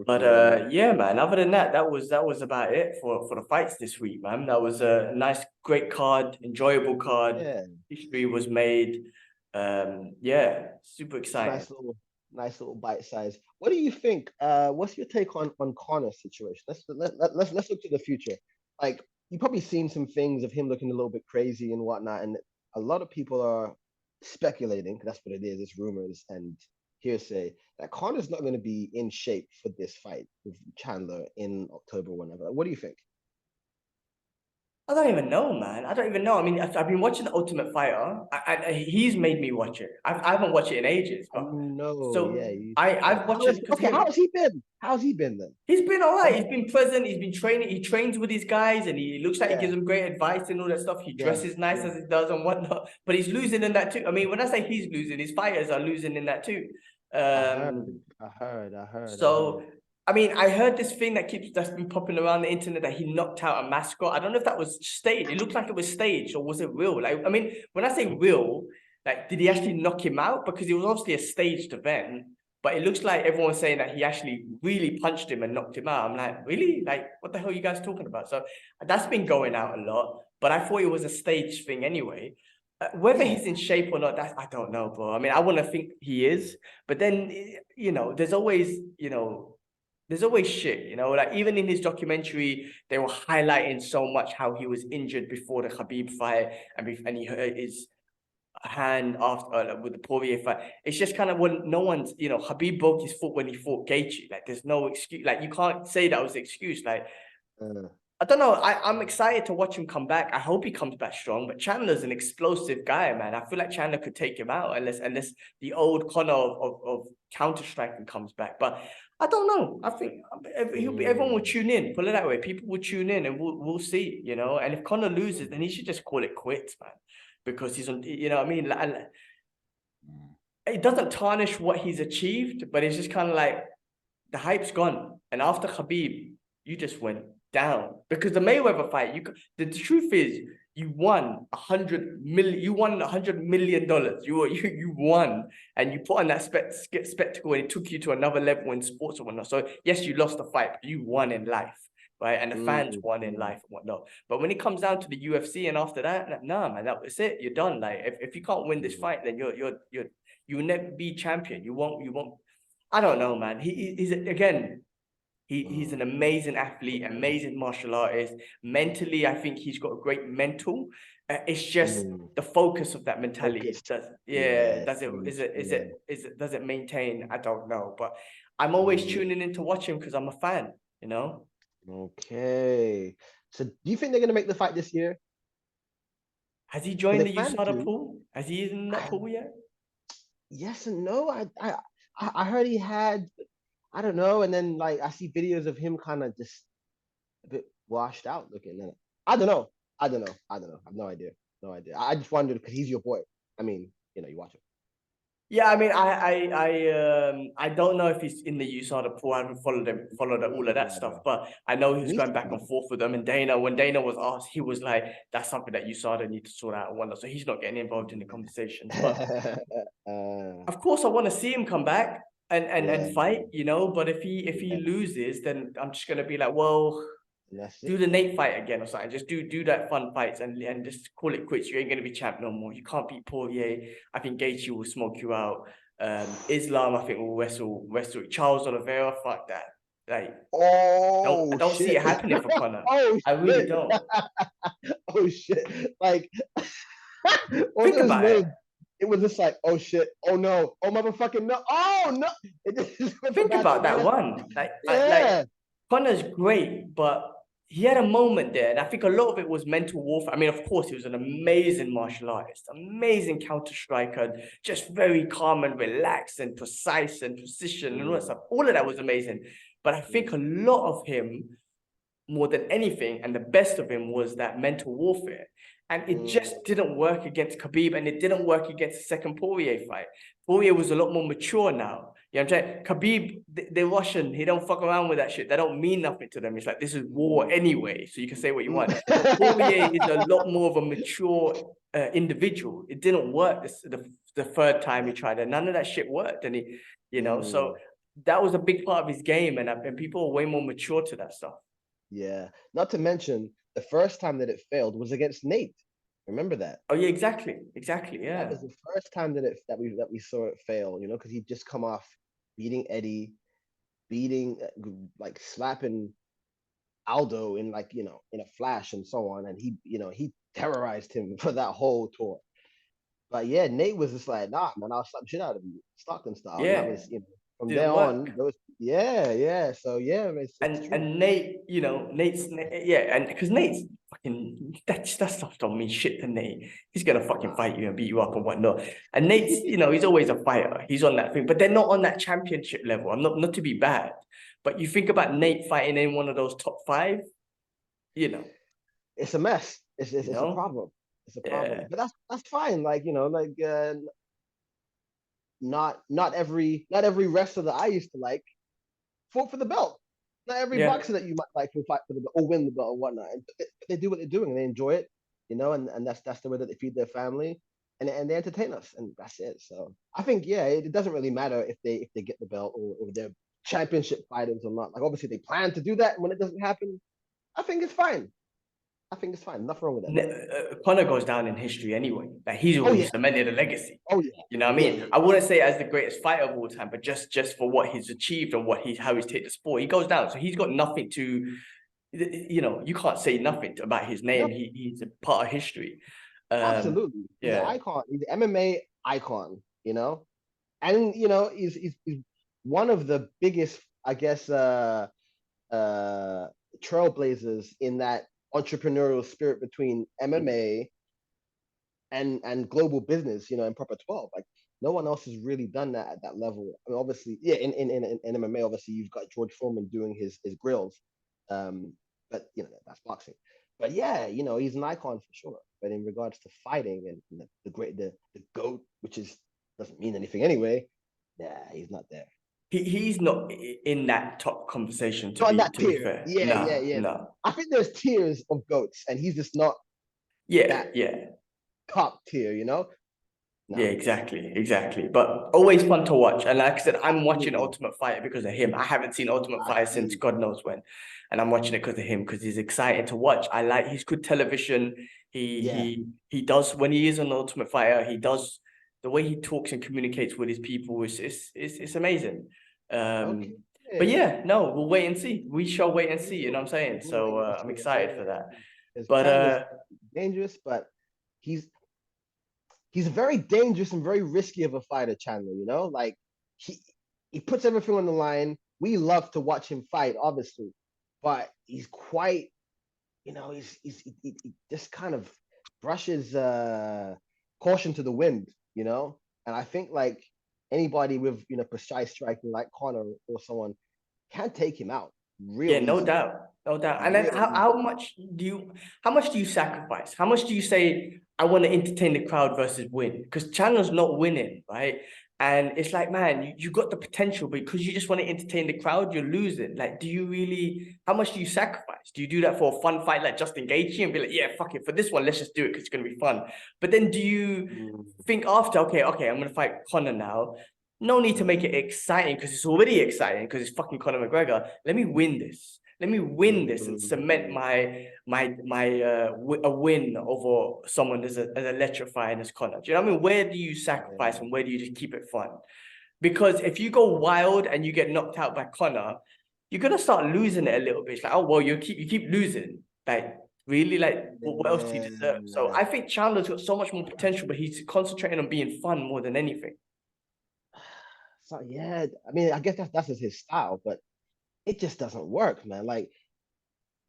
But yeah, man. Other than that, that was about it for the fights this week, man. That was a nice, great card, enjoyable card. Yeah, History was made. Yeah, super exciting. nice little bite size. What do you think? What's your take on Connor's situation? Let's look to the future. Like you've probably seen some things of him looking a little bit crazy and whatnot, and a lot of people are speculating, 'cause that's what it is. It's rumors and hearsay that Connor's not going to be in shape for this fight with Chandler in October, whenever. What do you think? I don't even know, man. I don't even know. I mean, I've been watching The Ultimate Fighter. He's made me watch it. I haven't watched it in ages, I but know, yeah. so I've watched it because Okay, how him. has he been? How's he been then? He's been all right. From He's been present. He's been training. He trains with these guys, and he looks like he yeah, gives them great advice and all that stuff. He yeah, dresses nice yeah. as he does and whatnot. But he's losing in that too. I mean, when I say he's losing, his fighters are losing in that too. I heard, Um, I heard. so I mean, I heard this thing that's been popping around the internet that he knocked out a mascot. I don't know if that was staged. It looked like it was staged, or was it real? Like, I mean, when I say real, like, did he actually knock him out? Because it was obviously a staged event. But it looks like everyone's saying that he actually really punched him and knocked him out. I'm like, really? Like, what the hell are you guys talking about? So that's been going out a lot. But I thought it was a staged thing anyway. Whether Yeah, he's in shape or not, that I don't know, bro. I mean, I want to think he is. But then, there's always shit, like even in his documentary, they were highlighting so much how he was injured before the Khabib fight and he hurt his hand after with the Poirier fight. It's just kind of when no one's, Khabib broke his foot when he fought Gaethje. Like there's no excuse. Like you can't say that was an excuse. Like uh, I don't know. I'm excited to watch him come back. I hope he comes back strong. But Chandler's an explosive guy, man. I feel like Chandler could take him out unless the old Connor of counter striking comes back. But I don't know. I think everyone will tune in. Put it that way. People will tune in, and we'll see. You know. And if Connor loses, then he should just call it quits, man, because he's on. You know what I mean? It doesn't tarnish what he's achieved, but it's just kind of like the hype's gone. And after Khabib, you just went down, because the Mayweather fight, the truth is you won $100 million. You won $100 million. You won, and you put on that spectacle, and it took you to another level in sports and whatnot. So yes, you lost the fight, but you won in life, right? And the fans won in life and whatnot. But when it comes down to the UFC, and after that, nah, man, that was it. You're done. Like if you can't win this fight, then you'll never be champion. You won't. I don't know, man. He's again. He's an amazing athlete, amazing martial artist. Mentally, I think he's got a great mental. It's just the focus of that mentality. Does it maintain? I don't know, but I'm always tuning in to watch him because I'm a fan. You know. Okay. So, do you think they're gonna make the fight this year? Has he joined the USADA pool? Has he in that pool yet? Yes and no. I heard he had. I don't know. And then like I see videos of him kind of just a bit washed out looking. I don't know. I have no idea. I just wondered because he's your boy. I mean, you watch him. Yeah, I mean, I don't know if he's in the USADA pool. I haven't followed all of that stuff, but I know he was going back and forth with them. And when Dana was asked, he was like, "That's something that USADA need to sort out and whatnot." So he's not getting involved in the conversations. But of course, I want to see him come back and fight, But if he loses, then I'm just gonna be like, well, do the Nate fight again or something. Just do that fun fights and just call it quits. You ain't gonna be champ no more. You can't beat Poirier. I think Gaethje will smoke you out. Islam, I think, will wrestle Charles Oliveira. Fuck that. Like, I don't see it happening for Conor. I really don't. Oh shit! Like, think about it. It was just like, oh shit, oh no, oh motherfucking no, oh no. Think about that one. Like Conor's great, but he had a moment there, and I think a lot of it was mental warfare. I mean, of course, he was an amazing martial artist, amazing counter striker, just very calm and relaxed and precise and precision and all that stuff. All of that was amazing. But I think a lot of him, more than anything, and the best of him, was that mental warfare. And it just didn't work against Khabib, and it didn't work against the second Poirier fight. Poirier was a lot more mature now. You know what I'm saying? Khabib, they're Russian. He don't fuck around with that shit. That don't mean nothing to them. It's like, this is war anyway, so you can say what you want. But Poirier is a lot more of a mature individual. It didn't work the third time he tried it. None of that shit worked. And so that was a big part of his game, and people are way more mature to that stuff. Yeah. Not to mention, the first time that it failed was against Nate. Remember that? Oh yeah, exactly. Yeah. That was the first time that we saw it fail. Because he'd just come off beating Eddie, like slapping Aldo in in a flash and so on, and he terrorized him for that whole tour. But yeah, Nate was just like, nah, man, I'll slap shit out of you, Stockton style. Yeah. And that was from there on, yeah. So yeah, and Nate, and because Nate's fucking that stuff don't mean shit to Nate. He's gonna fucking fight you and beat you up and whatnot. And Nate's, he's always a fighter. He's on that thing, but they're not on that championship level. I'm not to be bad, but you think about Nate fighting in one of those top 5, it's a mess. It's a problem. It's a problem. But that's fine. Not every wrestler that I used to like fought for the belt. Not every boxer that you might like will fight for the belt or win the belt or whatnot. And they do what they're doing and they enjoy it, and that's the way that they feed their family and they entertain us, and that's it. So I think it doesn't really matter if they get the belt or they're championship fighters or not. Like obviously they plan to do that, and when it doesn't happen, I think it's fine. Nothing wrong with that. Conor goes down in history anyway. Like he's already cemented a legacy. Oh yeah. You know what I mean? I wouldn't say as the greatest fighter of all time, but just for what he's achieved and how he's taken the sport, he goes down. So he's got nothing to, you can't say nothing about his name. He's a part of history. Absolutely. He's an icon. He's an MMA icon, and he's one of the biggest, I guess, trailblazers in that entrepreneurial spirit between MMA and global business, in Proper 12. Like no one else has really done that at that level. I mean, obviously, yeah, in MMA, obviously you've got George Foreman doing his grills. But that's boxing. But yeah, he's an icon for sure. But in regards to fighting and the GOAT, which doesn't mean anything anyway, yeah, he's not there. He's not in that top conversation Not in that to be tier. fair. Yeah, No, yeah. no. I think there's tiers of GOATs, and he's just not that top tier, No. Yeah, exactly. But always fun to watch. And like I said, I'm watching Ultimate Fighter because of him. I haven't seen Ultimate Fighter since God knows when. And I'm watching it because of him, because he's exciting to watch. He's good television. He does, when he is on Ultimate Fighter, he does, the way he talks and communicates with his people is amazing. But yeah, no, we'll wait and see. We shall wait and see, you know what I'm saying? So I'm excited for that. But dangerous, but he's very dangerous and very risky of a fighter, Chandler, Like he puts everything on the line. We love to watch him fight, obviously, but he's quite, he just kind of brushes caution to the wind, And I think like anybody with precise striking like Conor or someone can take him out. Yeah, no doubt. And then how much do you sacrifice? How much do you say, I want to entertain the crowd versus win? Because Chandler's not winning, right? And it's like, man, you got the potential, but because you just want to entertain the crowd, you're losing. Like, how much do you sacrifice? Do you do that for a fun fight like Justin Gaethje and be like, yeah, fuck it, for this one, let's just do it because it's going to be fun? But then do you think after, okay, I'm going to fight Conor now. No need to make it exciting because it's already exciting because it's fucking Conor McGregor. Let me win this. Let me win this and cement a win over someone as electrifying as Conor. Do you know what I mean? Where do you sacrifice and where do you just keep it fun? Because if you go wild and you get knocked out by Conor, you're gonna start losing it a little bit. It's like, oh well, you keep losing. Like really, like what else do you deserve? So I think Chandler's got so much more potential, but he's concentrating on being fun more than anything. So yeah, I mean, I guess that's just his style, but it just doesn't work, man. Like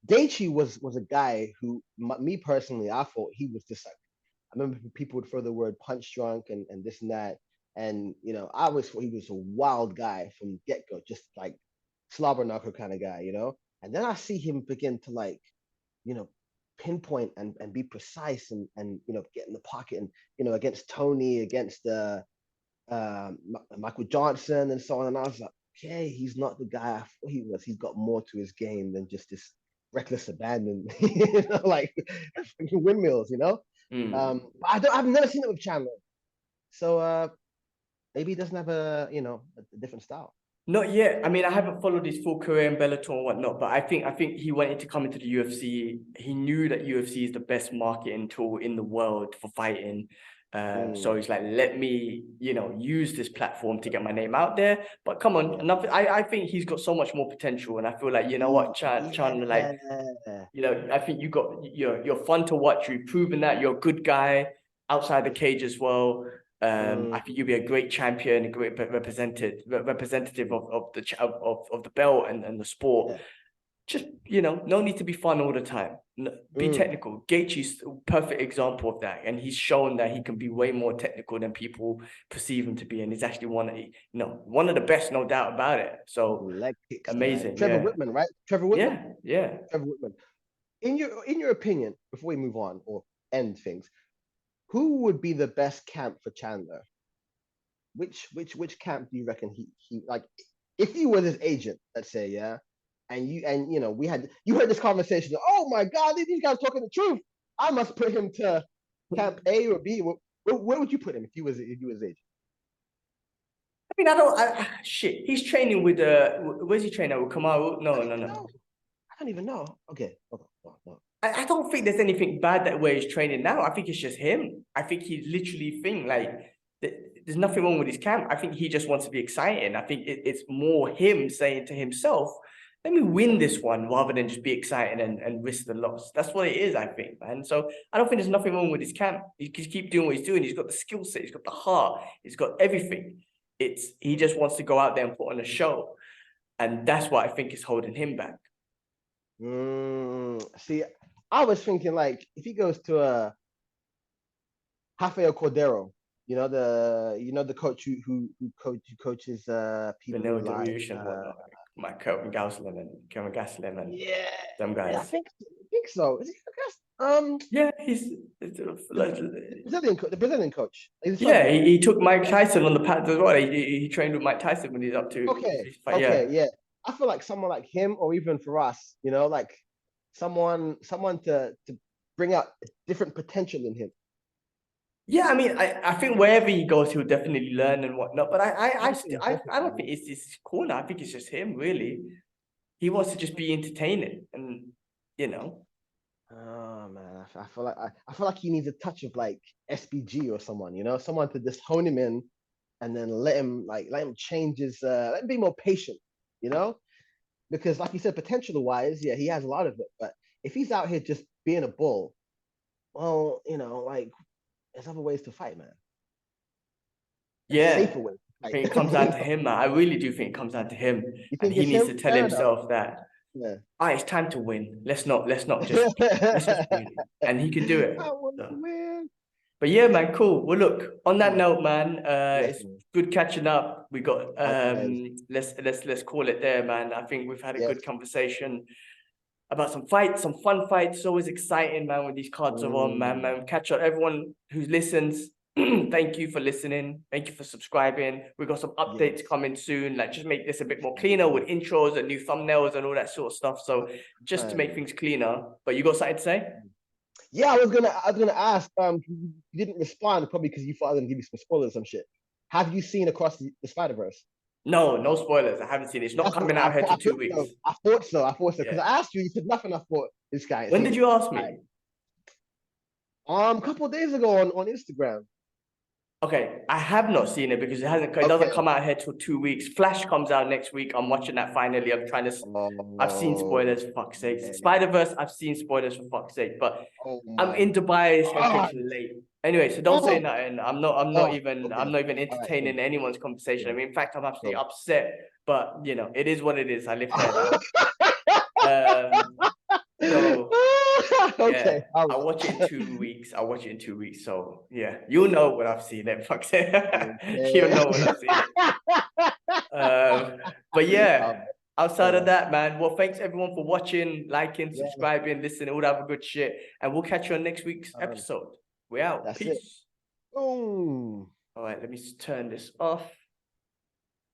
Gaethje was a guy who, me personally, I thought he was just like, I remember people would throw the word punch drunk and this and that, and I always thought he was a wild guy from get go, just like slobber knocker kind of guy, And then I see him begin to like, pinpoint and be precise and get in the pocket and against Tony, against Michael Johnson and so on. And I was like, okay, he's not the guy I thought he was. He's got more to his game than just this reckless abandon, like windmills, I've never seen it with Chandler. So maybe he doesn't have a different style. Not yet. I mean, I haven't followed his full career in Bellator and whatnot, but I think he wanted to come into the UFC. He knew that UFC is the best marketing tool in the world for fighting. So he's like, let me, use this platform to get my name out there. But come on, I think he's got so much more potential, and I feel like, what, Chandler, like, I think you're fun to watch. You've proven that you're a good guy outside the cage as well. I think you'll be a great champion, a great representative of the belt and the sport. Yeah. Just no need to be fun all the time. Be technical. Gaethje's a perfect example of that, and he's shown that he can be way more technical than people perceive him to be, and he's actually one of the best, no doubt about it. So leg kicks, amazing. Trevor Whitman, right? Trevor Whitman. Yeah. Trevor Whitman. In your opinion, before we move on or end things, who would be the best camp for Chandler? Which camp do you reckon he like? If you were his agent, let's say, yeah, and you heard this conversation. Oh my God, these guys talking the truth. I must put him to camp A or B. Where would you put him if you was his agent? I mean, shit. He's training with where's he training with Kamaru? No. I don't even know. Okay. I don't think there's anything bad that where he's training now. I think it's just him. I think he's literally there's nothing wrong with his camp. I think he just wants to be exciting. I think it's more him saying to himself, let me win this one rather than just be exciting and risk the loss. That's what it is, I think, man. So I don't think there's nothing wrong with his camp. He can keep doing what he's doing. He's got the skill set. He's got the heart. He's got everything. He just wants to go out there and put on a show. And that's what I think is holding him back. See, I was thinking like if he goes to a Rafael Cordero, the coach who coaches people Beneil, like Dariush and whatnot, like Kevin Gastelum and yeah, them guys. I think so. Is he Yeah, he's like, the Brazilian coach. yeah, he took Mike Tyson on the path as well. He trained with Mike Tyson when he's up to Okay, yeah. I feel like someone like him, or even for us, like someone to bring out different potential in him. Yeah, I mean, I think wherever he goes, he'll definitely learn and whatnot. But I don't think it's his corner. I think it's just him, really. He wants to just be entertaining, and Oh man, I feel like he needs a touch of like SBG or someone, someone to just hone him in, and then let him change his, let him be more patient, because like you said, potential wise, yeah, he has a lot of it. But if he's out here just being a bull, well, like there's other ways to fight, man. yeah. Safer way. I think it comes down to him, man. I really do think it comes down to him, and he needs to tell himself that. Yeah. It's time to win. Let's not just win. And he can do it. I want to win. But yeah, man, cool. Well, look, on that note, man, it's good catching up. We got let's call it there, man. I think we've had a good conversation about some fights, some fun fights. It's always exciting, man, when these cards are on, man. Catch up everyone who listens. Thank you for listening. Thank you for subscribing. We've got some updates coming soon. Like, just make this a bit more cleaner with intros and new thumbnails and all that sort of stuff. So just to make things cleaner. But you got something to say? Yeah, I was gonna ask. You didn't respond probably because you thought I was gonna give you some spoilers or some shit. Have you seen Across the Spider-Verse? No spoilers. I haven't seen it. It's not coming out here for 2 weeks. I thought so. Because I asked you said nothing. I thought this guy. When did you ask me? A couple of days ago on Instagram. Okay, I have not seen it because it doesn't come out here till 2 weeks. Flash comes out next week. I'm watching that finally. I've seen spoilers for fuck's sake. Spider-Verse, I've seen spoilers for fuck's sake, but I'm in Dubai. It's gonna take late. Anyway, so don't say nothing. I'm not even entertaining anyone's conversation. I mean, in fact, I'm absolutely upset, but it is what it is. I live here now. So okay, I'll watch it in 2 weeks. So yeah, you'll know what I've seen. Fuck it. You'll know what I've seen. But yeah, outside of that, man. Well, thanks everyone for watching, liking, subscribing, listening, all that other good shit. And we'll catch you on next week's episode. We out. Peace. Boom. All right, let me turn this off.